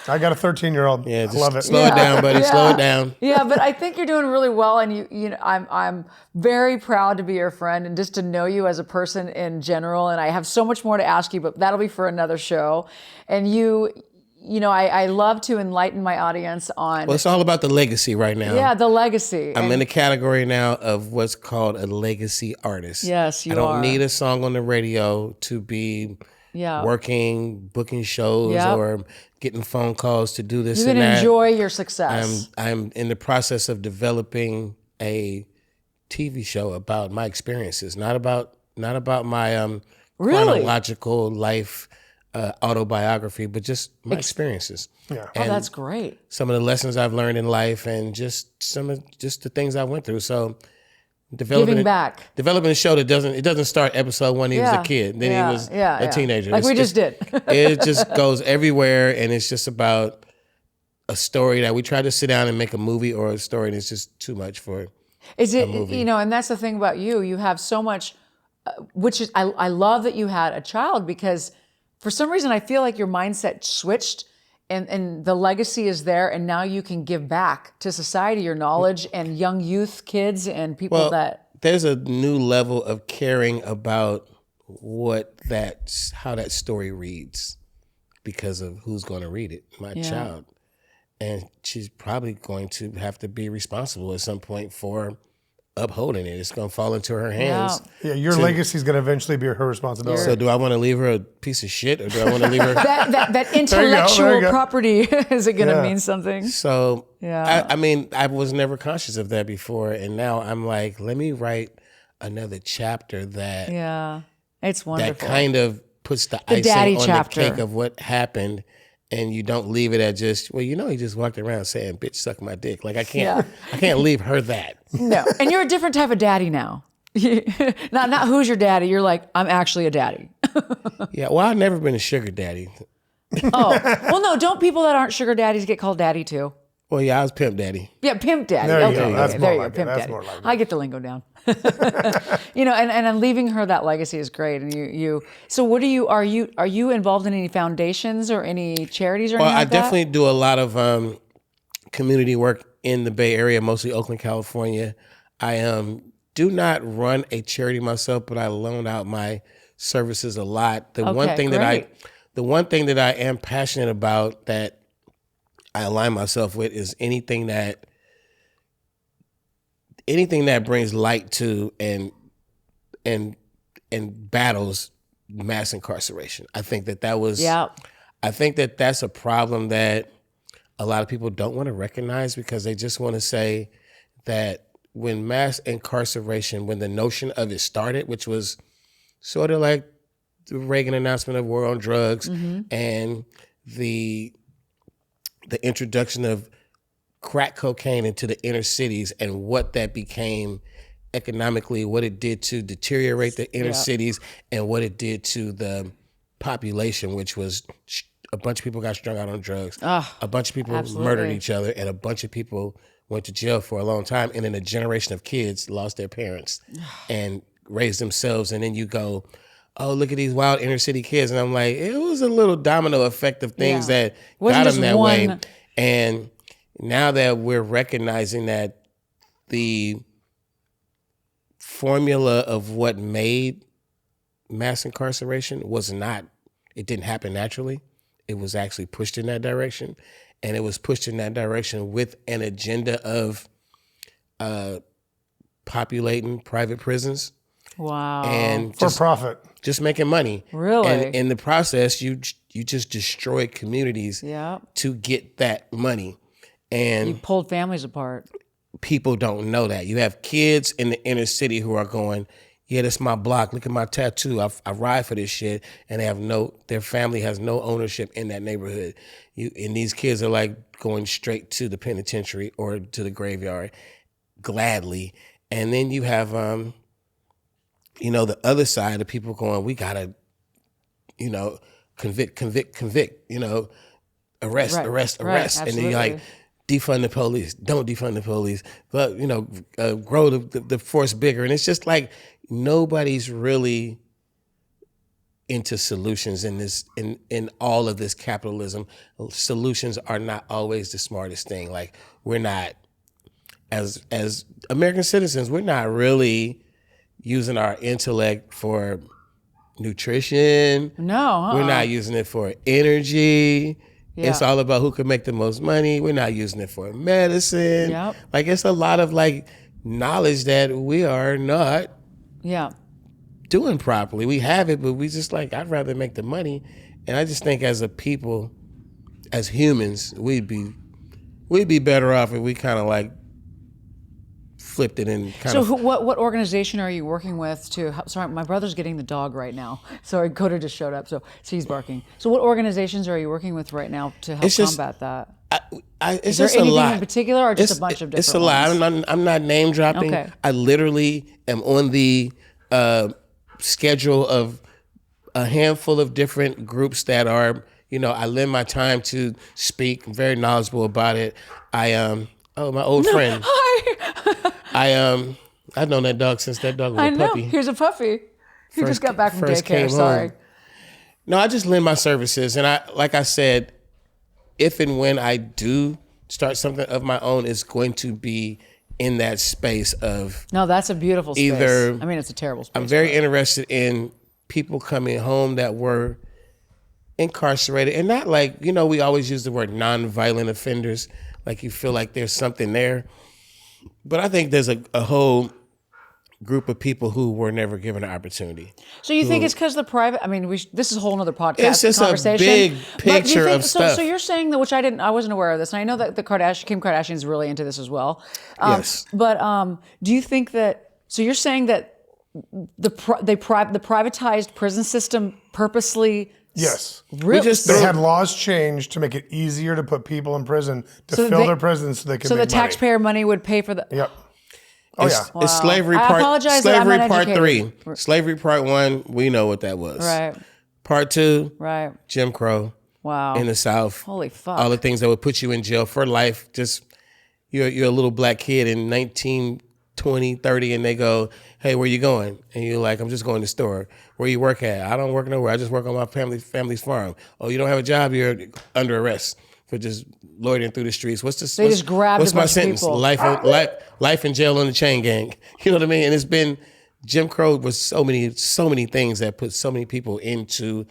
I got a 13-year-old. Yeah, I just love it. slow it down, buddy. Slow it down. Yeah, but I think you're doing really well, and I'm very proud to be your friend and just to know you as a person in general. And I have so much more to ask you, but that'll be for another show. And I love to enlighten my audience on Well, it's all about the legacy right now. the legacy. I'm in the category now of what's called a legacy artist. Yes, you I don't are. need a song on the radio to be Yeah. working, booking shows, Yep. or getting phone calls to do this You can and that. enjoy your success. I'm in the process of developing a TV show about my experiences, not about my Really? chronological life autobiography, but just my experiences. Yeah. Oh, that's great. Some of the lessons I've learned in life, and just some of just the things I went through. So Giving back. developing a show that doesn't start episode 1. He was a kid, then he was a teenager. Like we just did. It just goes everywhere, and it's just about a story that we try to sit down and make a movie or a story, and it's just too much for Is it, a movie. you know, and that's the thing about you. You have so much, which is, I love that you had a child, because for some reason I feel like your mindset switched, and the legacy is there, and now you can give back to society your knowledge and young youth, kids, and people that. There's a new level of caring about how that story reads because of who's going to read it, my child. And she's probably going to have to be responsible at some point for upholding it. It's going to fall into her hands. Yeah, your legacy is going to eventually be her responsibility. So do I want to leave her a piece of shit, or do I want to leave her? that intellectual property, is it going to mean something? So, I mean, I was never conscious of that before. And now I'm like, let me write another chapter that, it's wonderful. that kind of puts the icing on the cake of what happened. And you don't leave it at just, well, you know, he just walked around saying, bitch, suck my dick. Like I can't leave her that. No. And you're a different type of daddy now. not who's your daddy. You're like, I'm actually a daddy. Yeah. Well, I've never been a sugar daddy. Oh, well, no, don't people that aren't sugar daddies get called daddy too? Well, yeah, I was pimp daddy. Yeah, pimp daddy. There you Okay, go. That's okay. more There you like go, pimp it. That's daddy. more like it. I get the lingo down. You know, and leaving her that legacy is great. And you. So, what are you involved in any foundations or any charities or anything like that? I definitely do a lot of community work in the Bay Area, mostly Oakland, California. I do not run a charity myself, but I loan out my services a lot. The one thing that I am passionate about, that I align myself with, is anything that brings light to and battles mass incarceration. I think that was. Yeah. I think that's a problem that a lot of people don't want to recognize, because they just want to say that when mass incarceration, when the notion of it started, which was sort of like the Reagan announcement of war on drugs, and the introduction of crack cocaine into the inner cities, and what that became economically, what it did to deteriorate the inner cities, and what it did to the population, which was a bunch of people got strung out on drugs, a bunch of people murdered each other, and a bunch of people went to jail for a long time, and then a generation of kids lost their parents and raised themselves. And then you go, oh, look at these wild inner city kids. And I'm like, it was a little domino effect of things that got them that way. And now that we're recognizing that the formula of what made mass incarceration it didn't happen naturally. It was actually pushed in that direction. And it was pushed in that direction with an agenda of populating private prisons. Wow. And for profit. Just making money. Really? And in the process, you just destroy communities to get that money. And you pulled families apart. People don't know that. You have kids in the inner city who are going, yeah, that's my block. Look at my tattoo. I ride for this shit. And their family has no ownership in that neighborhood. And these kids are like going straight to the penitentiary or to the graveyard gladly. And then you have, the other side of people going, we gotta, convict, arrest. And then you're like, defund the police, don't defund the police, but, grow the force bigger. And it's just like, nobody's really into solutions in all of this capitalism. Solutions are not always the smartest thing. Like, we're not, as American citizens, we're not really using our intellect for nutrition. No. We're not using it for energy. Yeah. It's all about who can make the most money. We're not using it for medicine. Yep. Like, it's a lot of knowledge that we are not doing properly. We have it, but we just I'd rather make the money. And I just think as a people, as humans, we'd be better off if we kind of flipped it and kind So of. what organization are you working with to help? Sorry, my brother's getting the dog right now. Sorry, Coda just showed up, so he's barking. So what organizations are you working with right now to help combat that? It's Is there just a anything lot. in particular or just a bunch of different It's a lot. ones? I'm not name dropping. Okay. I literally am on the schedule of a handful of different groups that are, I lend my time to speak. I'm very knowledgeable about it. my old friend. Hi. I've known that dog since that dog was I a know. puppy. Here's a puppy. He just got back from first daycare. came Sorry. home. No, I just lend my services. And like I said, if and when I do start something of my own, it's going to be in that space of No, that's a beautiful space. Either- I mean, it's a terrible space. I'm very interested in people coming home that were incarcerated, and not like, we always use the word nonviolent offenders, like you feel like there's something there. But I think there's a whole group of people who were never given an opportunity. So you think it's because the private? I mean, this is a whole other podcast It's just a conversation. big But you picture think, of stuff. So you're saying that, which I wasn't aware of this, and I know that the Kim Kardashian's really into this as well. Yes. But do you think that? So you're saying that the privatized prison system purposely? Yes. Really? They had laws changed to make it easier to put people in prison to So fill they- their prisons so they can So the make money. taxpayer money would pay for the. Yep. Oh, yeah. It's slavery I part. apologize that I'm Slavery part uneducated. 3. Slavery part 1. We know what that was. Right. Part 2. Right. Jim Crow. Wow. In the South. Holy fuck. All the things that would put you in jail for life. Just you're a little black kid in 19, 20, 30, and they go, "Hey, where you going?" And you're like, "I'm just going to the store." "Where you work at?" "I don't work nowhere. I just work on my family's farm." "Oh, you don't have a job? You're under arrest for just loitering through the streets." What's the They just grabbed what's a my bunch of sentence? people. Life in jail on the chain gang. You know what I mean? And it's been Jim Crow was so many things that put so many people into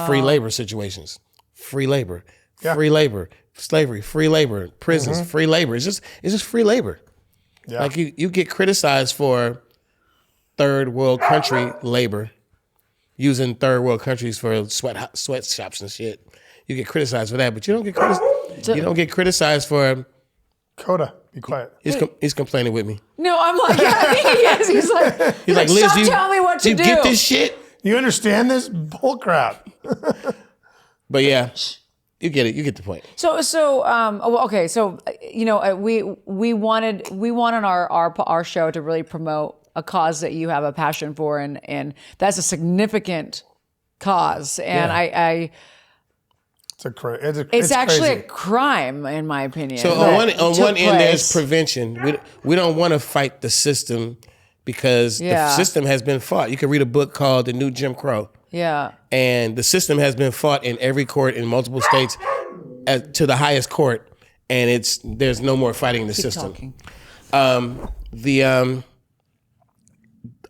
free labor situations. Free labor. Yeah. Free labor. Slavery, free labor, prisons, free labor. It's just free labor. Yeah. Like you get criticized for third world country labor, using third world countries for sweatshops and shit. You get criticized for that, but you don't get criticized for. Coda, be quiet. He's complaining with me. No, I'm like, yeah, he is. He's like, Liz, stop telling me what to you do. get this shit? You understand this bull crap? But yeah, you get it. You get the point. Okay. So, we wanted our show to really promote a cause that you have a passion for, and that's a significant cause. And Yeah. it's actually crazy. a crime, in my opinion. So that on took one end, there's place. prevention. We don't want to fight the system because Yeah. the system has been fought. You can read a book called The New Jim Crow. Yeah. And the system has been fought in every court in multiple states to the highest court, and there's no more fighting the system. Talking.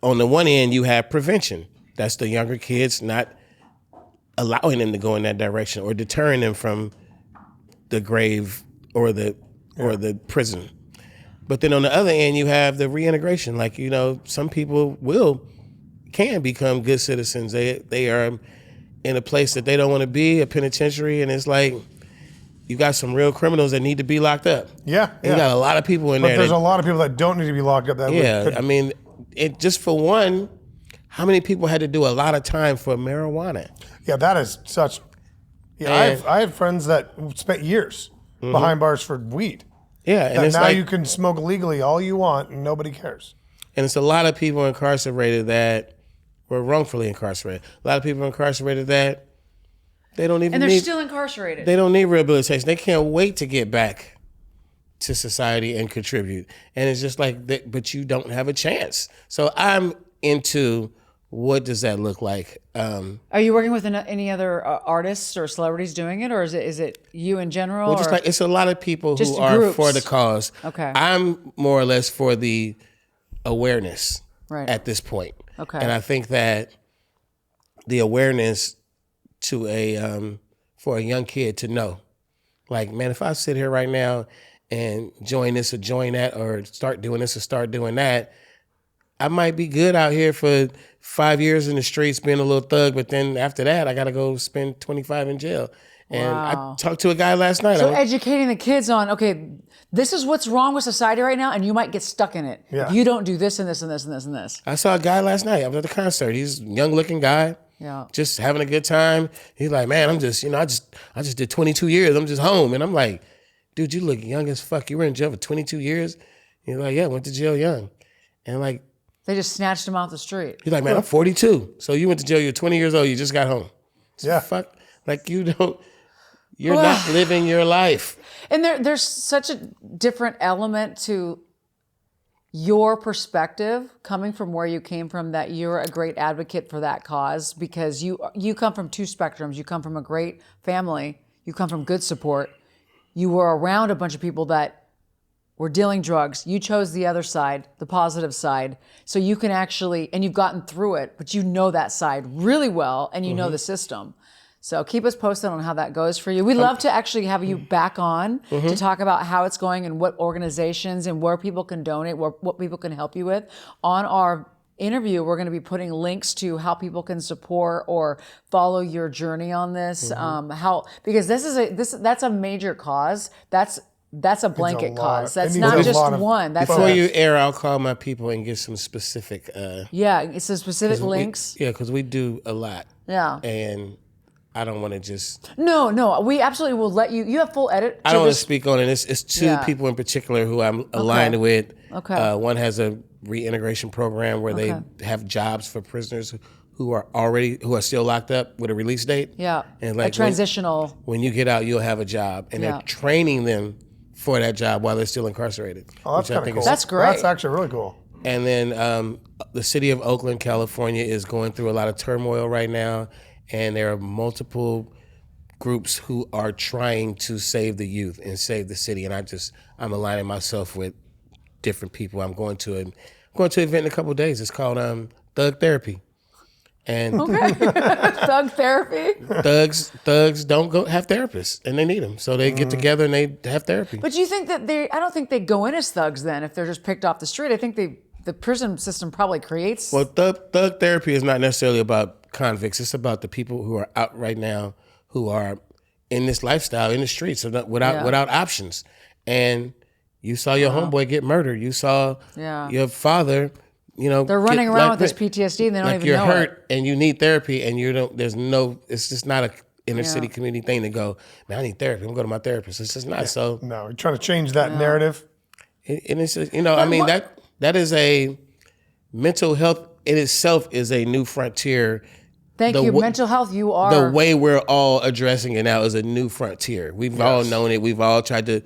On the one end, you have prevention. That's the younger kids, not allowing them to go in that direction or deterring them from the grave or the prison. But then on the other end, you have the reintegration. Like, some people can become good citizens. They are in a place that they don't want to be, a penitentiary, and it's like you got some real criminals that need to be locked up. Yeah. You got a lot of people in But there. there's a lot of people that don't need to be locked up. I mean, just for one, how many people had to do a lot of time for marijuana? Yeah, that is such. Yeah, I have friends that spent years behind bars for weed. Yeah, and And it's now like, you can smoke legally all you want and nobody cares. and it's a lot of people incarcerated that were wrongfully incarcerated. A lot of people incarcerated that they don't even And they're need. still incarcerated. They don't need rehabilitation. They can't wait to get back to society and contribute. And it's just like that, but you don't have a chance. So I'm into what does that look like? Are you working with any other artists or celebrities doing it, or is it you in general? Well, just or? like it's a lot of people Just who are groups. for the cause. Okay. I'm more or less for the awareness Right. at this point. Okay. And I think that the awareness to for a young kid to know, like, man, if I sit here right now and join this or join that or start doing this or start doing that, I might be good out here for 5 years in the streets being a little thug, but then after that, I got to go spend 25 in jail. And Wow. I talked to a guy last night. So educating the kids on, okay, this is what's wrong with society right now, and you might get stuck in it Yeah. if you don't do this and this and this and this and this. I saw a guy last night. I was at the concert. He's a young-looking guy. Yeah. Just having a good time. He's like, man, I'm just, I just did 22 years. I'm just home. And I'm like, dude, you look young as fuck. You were in jail for 22 years? He's like, yeah, went to jail young. And like, They just snatched him off the street. he's like, man, I'm 42. So you went to jail, you're 20 years old, you just got home. Yeah. Fuck. Like you're not living your life. And there's such a different element to your perspective coming from where you came from, that you're a great advocate for that cause, because you come from two spectrums. You come from a great family. You come from good support. You were around a bunch of people that were dealing drugs. You chose the other side, the positive side. So you can actually, and you've gotten through it, but you know that side really well, and you know the system. So keep us posted on how that goes for you. We'd love to actually have you back on to talk about how it's going and what organizations and where people can donate, what people can help you with. On our interview, we're going to be putting links to how people can support or follow your journey on this. Because that's a major cause. That's a blanket cause. That's not just one. That's Before you air, I'll call my people and get some specific. it's a specific links. Because we do a lot. Yeah. And I don't want to just. No, we absolutely will let you. You have full edit. I don't want to speak on it. It's two people in particular who I'm aligned with. Okay. One has a reintegration program where they have jobs for prisoners who are still locked up with a release date. Yeah. And like a transitional. When you get out, you'll have a job, and they're training them for that job while they're still incarcerated. Oh, that's kind of cool. That's great. That's actually really cool. And then the city of Oakland, California, is going through a lot of turmoil right now. And there are multiple groups who are trying to save the youth and save the city. And I'm aligning myself with different people. I'm going to an event in a couple of days. It's called Thug Therapy. And Thug therapy. thugs don't have therapists, and they need them. So they get together and they have therapy. But you think that I don't think they go in as thugs then if they're just picked off the street. I think the prison system probably creates. Well, thug therapy is not necessarily about convicts. It's about the people who are out right now, who are in this lifestyle in the streets without options. And you saw your homeboy get murdered. You saw your father. They're running around with this PTSD and they don't even know it. You're hurt and you need therapy, and it's just not a inner city community thing to go, man, I need therapy. I'm going to go to my therapist. It's just not. So no, you're trying to change that narrative. And it's just, that is a mental health in itself is a new frontier. Thank you. Mental health, you are. The way we're all addressing it now is a new frontier. We've all known it. We've all tried to,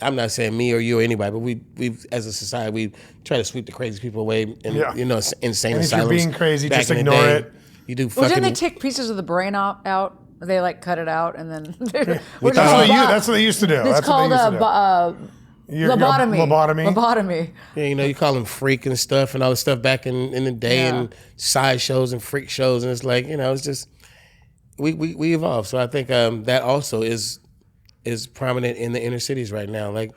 I'm not saying me or you or anybody, but we've as a society, we try to sweep the crazy people away in, insane And if asylums. you're being crazy, Back just in the ignore day, it. You do Well, fucking. didn't they take pieces of the brain out? They cut it out and then. That's what they used to do. It's That's called what they used to do. lobotomy. Yeah, you call them freak and stuff and all the stuff back in the day and sideshows and freak shows, and it's like, it's just we evolve. So I think that also is prominent in the inner cities right now, like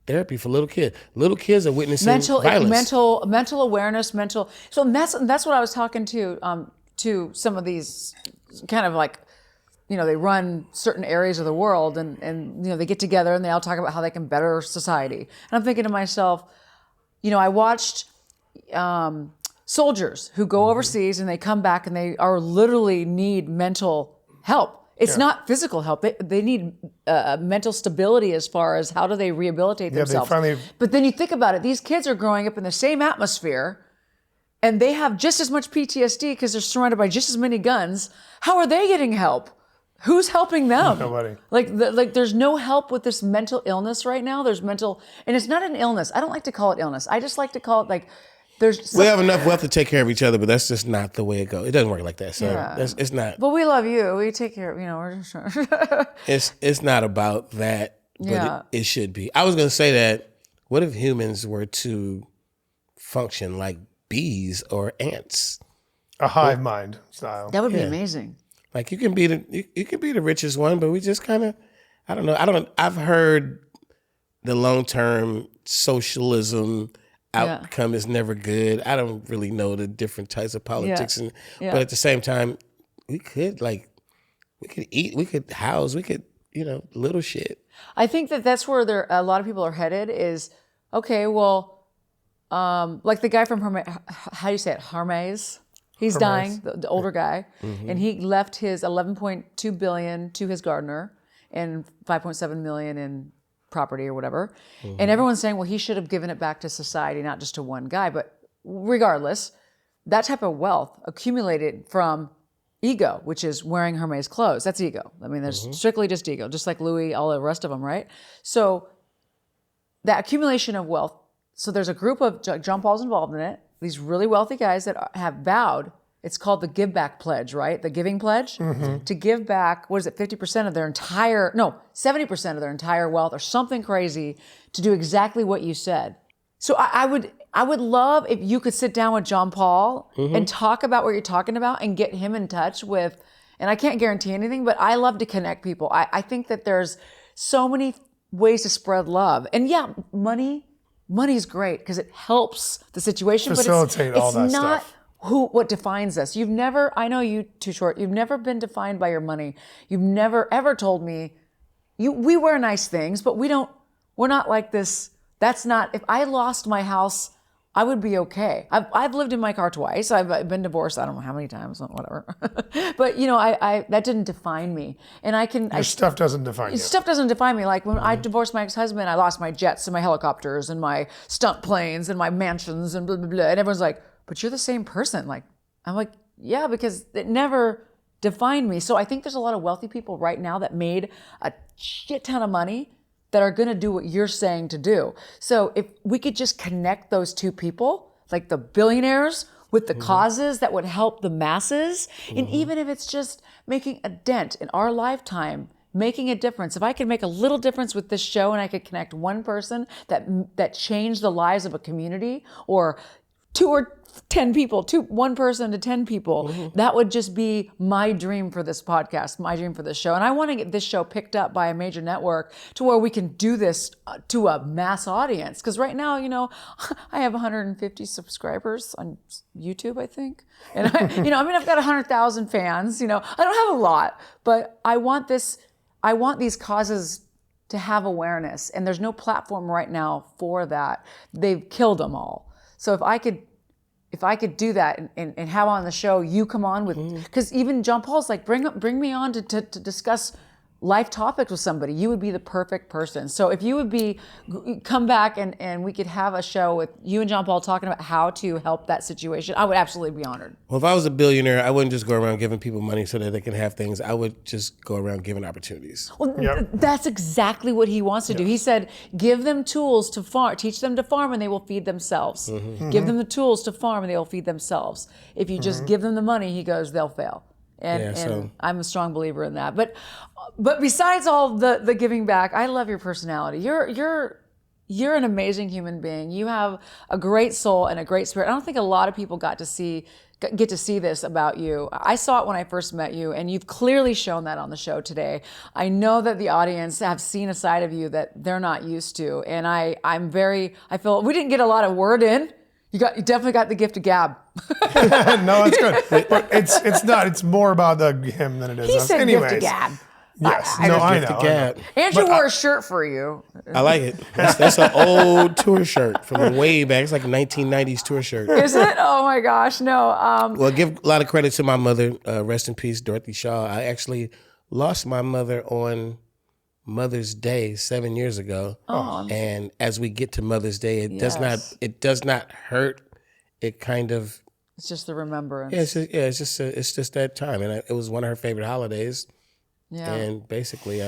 therapy for little kids. Little kids are witnessing violence. mental awareness, So that's what I was talking to some of these kind of like. They run certain areas of the world and they get together and they all talk about how they can better society. And I'm thinking to myself, I watched soldiers who go overseas and they come back and they are literally need mental help. It's not physical help. They need mental stability as far as how do they rehabilitate themselves. But then you think about it, these kids are growing up in the same atmosphere and they have just as much PTSD because they're surrounded by just as many guns. How are they getting help? Who's helping them? Nobody. Like there's no help with this mental illness right now. And it's not an illness. I don't like to call it illness. I just like to call it like we have enough wealth to take care of each other, but that's just not the way it goes. It doesn't work like that. So it's not. But we love you. We take care of, we're just It's not about that, but it should be. I was going to say that, what if humans were to function like bees or ants? A hive mind style. That would be amazing. Like you can be the richest one, but we just kind of, I don't know. I've heard the long-term socialism outcome is never good. I don't really know the different types of politics, but at the same time, we could eat, we could house, we could, little shit. I think that's where a lot of people are headed is, okay, well, like the guy from how do you say it? Hermes. He's dying, the older guy, and he left his 11.2 billion to his gardener and 5.7 million in property or whatever. And everyone's saying, well, he should have given it back to society, not just to one guy. But regardless, that type of wealth accumulated from ego, which is wearing Hermes clothes. That's ego. I mean, there's strictly just ego, just like Louis, all the rest of them, right? So that accumulation of wealth. So there's a group of, John Paul's involved in it, these really wealthy guys that have vowed, it's called the Give Back Pledge, right? The Giving Pledge, to give back, 50% of their 70% of their entire wealth or something crazy to do exactly what you said. So I would love if you could sit down with John Paul and talk about what you're talking about and get him in touch with, and I can't guarantee anything, but I love to connect people. I think that there's so many ways to spread love. And yeah, money's great because it helps the situation, facilitate but all that it's not stuff. what defines us. I know you too short, you've never been defined by your money. You've never ever told me, we wear nice things, but we're not like this. That's not, if I lost my house, I would be okay. I've lived in my car twice. I've been divorced, I don't know how many times, whatever. But I that didn't define me. And Your stuff doesn't define you. Stuff doesn't define me. Like when I divorced my ex-husband, I lost my jets and my helicopters and my stunt planes and my mansions and blah, blah, blah. And everyone's like, but you're the same person. Like, I'm like, yeah, because it never defined me. So I think there's a lot of wealthy people right now that made a shit ton of money that are going to do what you're saying to do. So if we could just connect those two people, like the billionaires with the causes that would help the masses, and even if it's just making a dent in our lifetime, making a difference. If I could make a little difference with this show and I could connect one person that changed the lives of a community, or 2 or 10 people, one person to 10 people, that would just be my dream for this podcast, my dream for this show. And I want to get this show picked up by a major network to where we can do this to a mass audience. Because right now, I have 150 subscribers on YouTube, I think. And I've got 100,000 fans, I don't have a lot, but I want these causes to have awareness. And there's no platform right now for that. They've killed them all. So if I could do that and have on the show, you come on with, because even John Paul's like, bring me on to discuss life topics with somebody. You would be the perfect person. So if you would come back and we could have a show with you and John Paul talking about how to help that situation, I would absolutely be honored. Well, if I was a billionaire, I wouldn't just go around giving people money so that they can have things. I would just go around giving opportunities. Well, that's exactly what he wants to do. He said, give them tools to farm, teach them to farm and they will feed themselves. Give them the tools to farm and they will feed themselves. If you just give them the money, he goes, they'll fail. And I'm a strong believer in that. But besides all the giving back, I love your personality. You're an amazing human being. You have a great soul and a great spirit. I don't think a lot of people get to see this about you. I saw it when I first met you, and you've clearly shown that on the show today. I know that the audience have seen a side of you that they're not used to, and I feel we didn't get a lot of word in. You definitely got the gift of gab. No, it's good. But it's not. It's more about him than it is He us. said Anyways. gift of gab. Yes. I know. Andrew wore a shirt for you. I like it. That's an old tour shirt from way back. It's like a 1990s tour shirt. Is it? Oh my gosh, no. Well, give a lot of credit to my mother. Rest in peace, Dorothy Shaw. I actually lost my mother on Mother's Day 7 years ago. Oh. And as we get to Mother's Day, it does not hurt. It kind of, It's just the remembrance. it's just that time, and it was one of her favorite holidays. Yeah. And basically,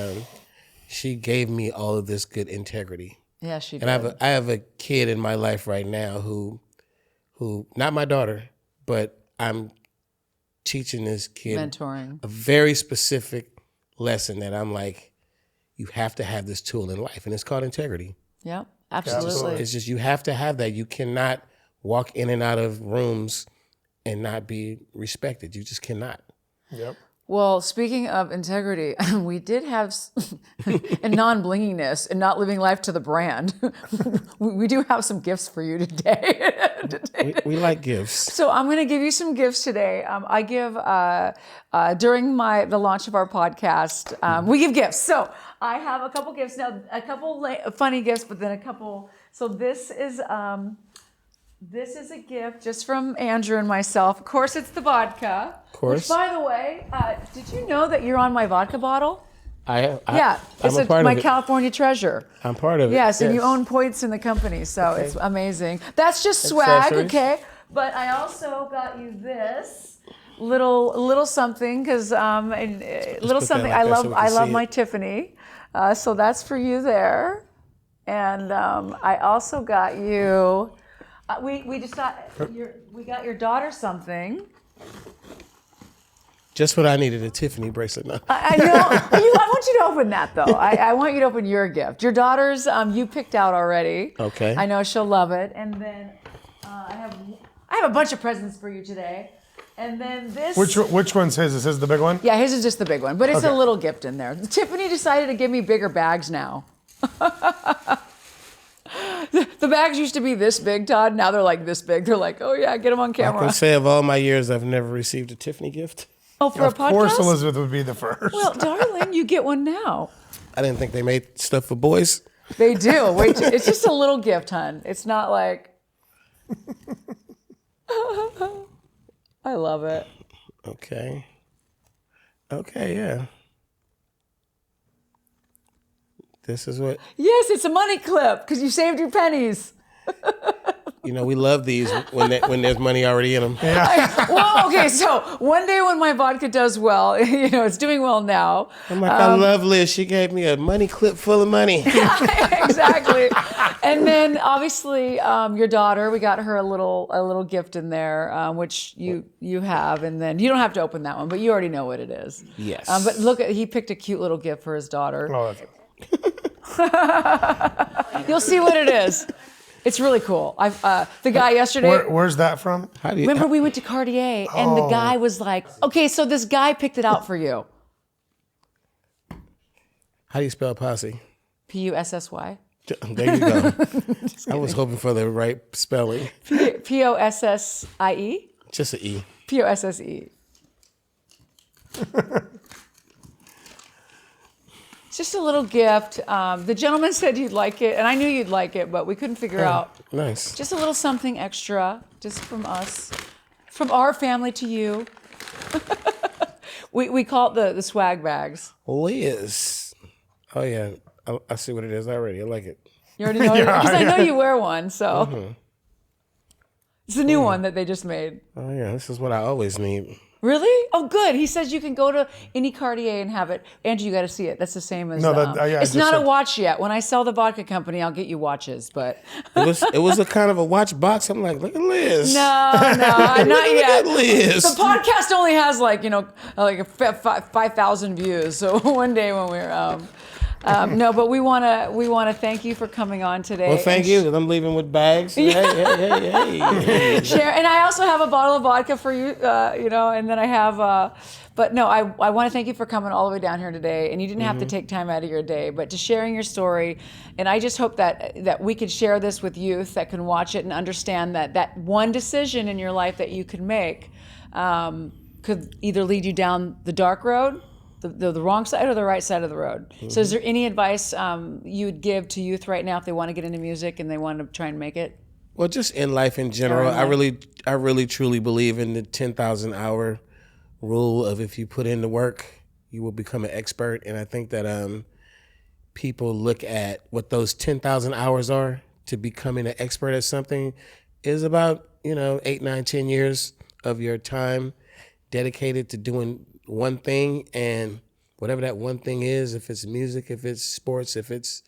she gave me all of this good integrity. Yeah, she did. And I have a kid in my life right now who not my daughter, but I'm teaching this kid mentoring a very specific lesson that I'm like, you have to have this tool in life, and it's called integrity. Yeah, absolutely. It's just you have to have that. You cannot walk in and out of rooms and not be respected. You just cannot. Yep. Well, speaking of integrity, we did have, and non-blinginess and not living life to the brand, we do have some gifts for you today. We like gifts. So I'm going to give you some gifts today. I give, during the launch of our podcast, we give gifts. So I have a couple gifts now, a couple funny gifts, but then a couple. So this is a gift just from Andrew and myself. Of course, it's the vodka. Of course. Which, by the way, did you know that you're on my vodka bottle? I'm It's a part my of it. California treasure. I'm part of it. Yes, and you own points in the company, so it's amazing. That's just swag, Accessories. okay? But I also got you this little something because little something. like that so we can I love see my it. Tiffany, so that's for you there. And I also got you. We just got we got your daughter something. Just what I needed, a Tiffany bracelet. No. I know. I want you to open that though. I want you to open your gift. Your daughter's you picked out already. Okay. I know she'll love it. And then I have a bunch of presents for you today. And then this. Which one's his? Is his the big one? Yeah, his is just the big one, but it's a Okay. little gift in there. Tiffany decided to give me bigger bags now. The bags used to be this big, Todd. Now they're like this big. They're like, oh yeah, get them on I camera. can say of all my years, I've never received a Tiffany gift. Oh, for a Of podcast? course, Elizabeth would be the first. Well, darling, you get one now. I didn't think they made stuff for boys. They do. Wait, it's just a little gift, hun. It's not like. I love it. Okay. Okay, yeah. This is what, Yes, it's a money clip because you saved your pennies. we love these when there's money already in them. Well, okay, so one day when my vodka does well, it's doing well now. I'm like, I love Liz. She gave me a money clip full of money. Exactly. And then obviously your daughter, we got her a little gift in there, which you have, and then you don't have to open that one, but you already know what it is. Yes. But look, he picked a cute little gift for his daughter. Oh, that's You'll see what it is. It's really cool. The guy yesterday. Where's that from? How do you, Remember, we went to Cartier, and the guy was like, "Okay, so this guy picked it out for you." how do you spell posse? P-U-S-S-Y. There you go. I was hoping for the right spelling. P-O-S-S-I-E. Just an E. P-O-S-S-E. It's just a little gift. The gentleman said you'd like it, and I knew you'd like it, but we couldn't figure out. Nice. Just a little something extra, just from us, from our family to you. We call it the swag bags. Liz. Oh, yeah. I see what it is already. I like it. You already know it? Yeah, Because I know yeah. you wear one, so. It's a new one that they just made. Oh, yeah. This is what I always need. Really? Oh, good. He says you can go to any Cartier and have it. Andrew, you got to see it. That's the same as. No, that- yeah, I it's just not a said- watch yet. When I sell the vodka company, I'll get you watches. But It was a kind of a watch box. I'm like, look at Liz. no, not Look yet. at Liz. The podcast only has like 5,000 views. So one day when we're no, but we want to thank you for coming on today. Well, thank you, 'cause I'm leaving with bags. Hey. Share, and I also have a bottle of vodka for you, and then I have, but no, I want to thank you for coming all the way down here today, and you didn't have to take time out of your day, but to sharing your story, and I just hope that we could share this with youth that can watch it and understand that one decision in your life that you can make could either lead you down the dark road, the wrong side, or the right side of the road. So is there any advice you would give to youth right now if they want to get into music and they want to try and make it? Well, just in life in general, I really truly believe in the 10,000 hour rule of if you put in the work, you will become an expert. And I think that people look at what those 10,000 hours are to becoming an expert at something is about 8, 9, 10 years of your time dedicated to doing one thing, and whatever that one thing is, if it's music, if it's sports, if it's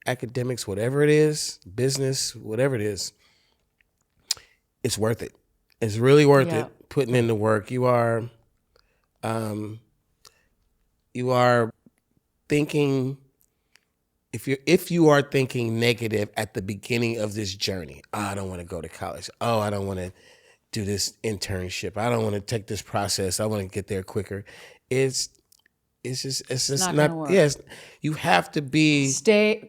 academics, whatever it is, business, whatever it is, it's worth it. It's really worth it putting in the work. You are thinking, if you are thinking negative at the beginning of this journey, I don't want to go to college. Oh, I don't want to do this internship. I don't want to take this process. I want to get there quicker. It's just not not gonna work. yes. You have to be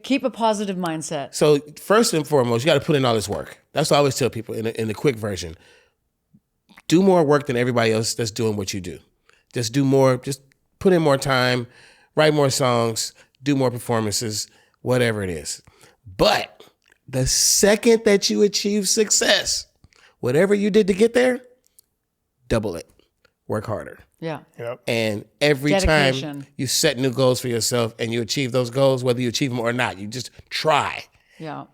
Keep a positive mindset. so first and foremost, you got to put in all this work. That's what I always tell people in the quick version. Do more work than everybody else that's doing what you do. Just do more, just put in more time, write more songs, do more performances, whatever it is. But the second that you achieve success, whatever you did to get there, double it. Work harder. Yeah. Yep. And every Dedication. time you set new goals for yourself and you achieve those goals, whether you achieve them or not, you just try. Yeah.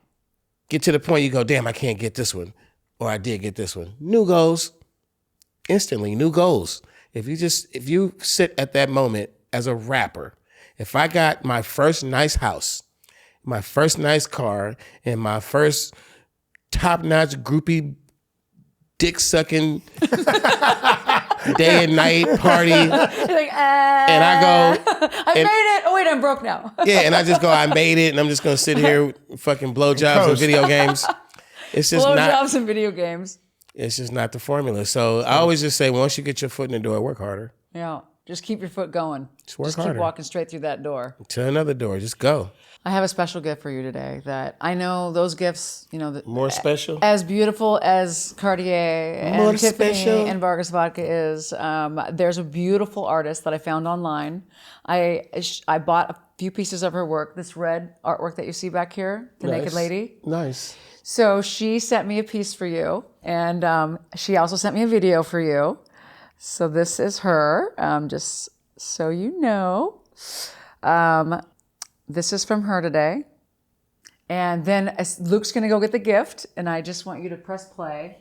Get to the point you go, damn, I can't get this one. Or I did get this one. New goals. Instantly, new goals. If you sit at that moment as a rapper, if I got my first nice house, my first nice car, and my first top-notch groupie dick-sucking day and night party, You're like, and I go, I made it. Oh wait, I'm broke now. yeah, and I just go, I made it, and I'm just gonna sit here with fucking blowjobs and video games. It's just not. Blowjobs and video games. It's just not the formula. So I always just say, once you get your foot in the door, work harder. Yeah. Just keep your foot going. Just work Just harder. keep walking straight through that door. To another door, just go. I have a special gift for you today that I know those gifts, More special. as beautiful as Cartier More and Tiffany special. and Vargas vodka is, there's a beautiful artist that I found online. I bought a few pieces of her work, this red artwork that you see back here, the naked lady. Nice. So she sent me a piece for you, and she also sent me a video for you. So this is her, just so you know. This is from her today. And then Luke's going to go get the gift, and I just want you to press play.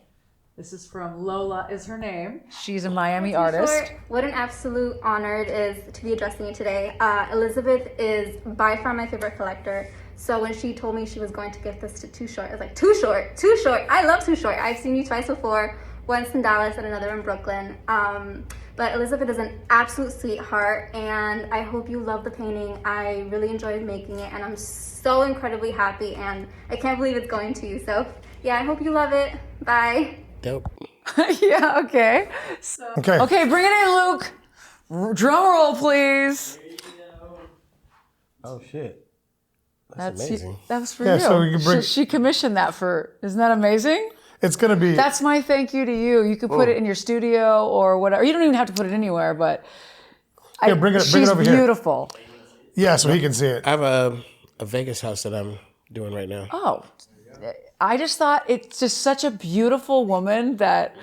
This is from Lola, is her name. She's a Miami artist. Short, what an absolute honor it is to be addressing you today. Elizabeth is by far my favorite collector. So when she told me she was going to gift this to Too Short, I was like, Too Short, Too Short. I love Too Short. I've seen you twice before, once in Dallas and another in Brooklyn. But Elizabeth is an absolute sweetheart, and I hope you love the painting. I really enjoyed making it, and I'm so incredibly happy, and I can't believe it's going to you. So yeah, I hope you love it. Bye. Dope. Yeah, okay. Okay, bring it in, Luke. Drum roll, please. Oh, shit. That's amazing. That was for Yeah, you. so we can bring- She commissioned that for, isn't that amazing? It's going to be. That's my thank you to you. You could put it in your studio or whatever. You don't even have to put it anywhere, but bring it she's over here. beautiful. Yeah, so he can see it. I have a Vegas house that I'm doing right now. Oh, I just thought it's just such a beautiful woman that.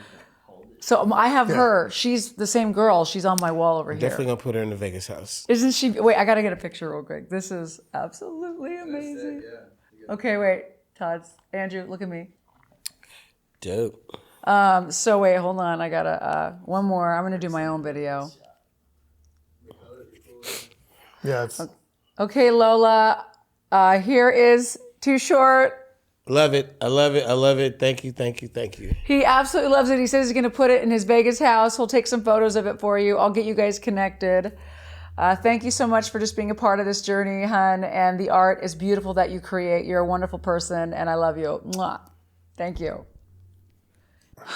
So I have her. She's the same girl. She's on my wall over here. Definitely gonna put her in the Vegas house. Isn't she? Wait, I gotta get a picture real quick. This is absolutely amazing. Okay, wait, Todd, Andrew, look at me. Dope. So wait, hold on. I gotta one more. I'm gonna do my own video. Yeah, it's. Okay, Lola. Here is Too Short. Love it. I love it. I love it. Thank you. Thank you. Thank you. He absolutely loves it. He says he's going to put it in his Vegas house. He'll take some photos of it for you. I'll get you guys connected. Thank you so much for just being a part of this journey, hun. And the art is beautiful that you create. You're a wonderful person, and I love you. Mwah. Thank you.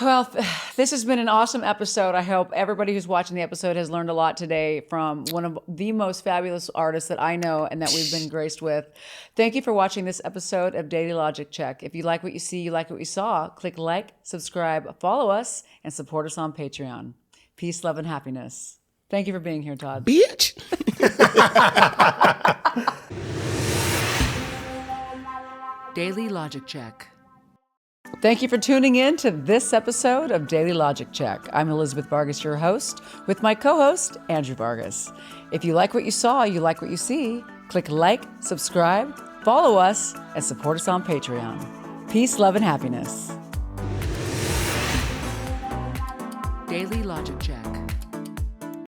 Well, this has been an awesome episode. I hope everybody who's watching the episode has learned a lot today from one of the most fabulous artists that I know and that we've been graced with. Thank you for watching this episode of Daily Logic Check. If you like what you see, you like what you saw, click like, subscribe, follow us, and support us on Patreon. Peace, love, and happiness. Thank you for being here, Todd. Bitch. Daily Logic Check. Thank you for tuning in to this episode of Daily Logic Check. I'm Elizabeth Vargas, your host, with my co-host, Andrew Vargas. If you like what you saw, you like what you see, click like, subscribe, follow us, and support us on Patreon. Peace, love, and happiness. Daily Logic Check.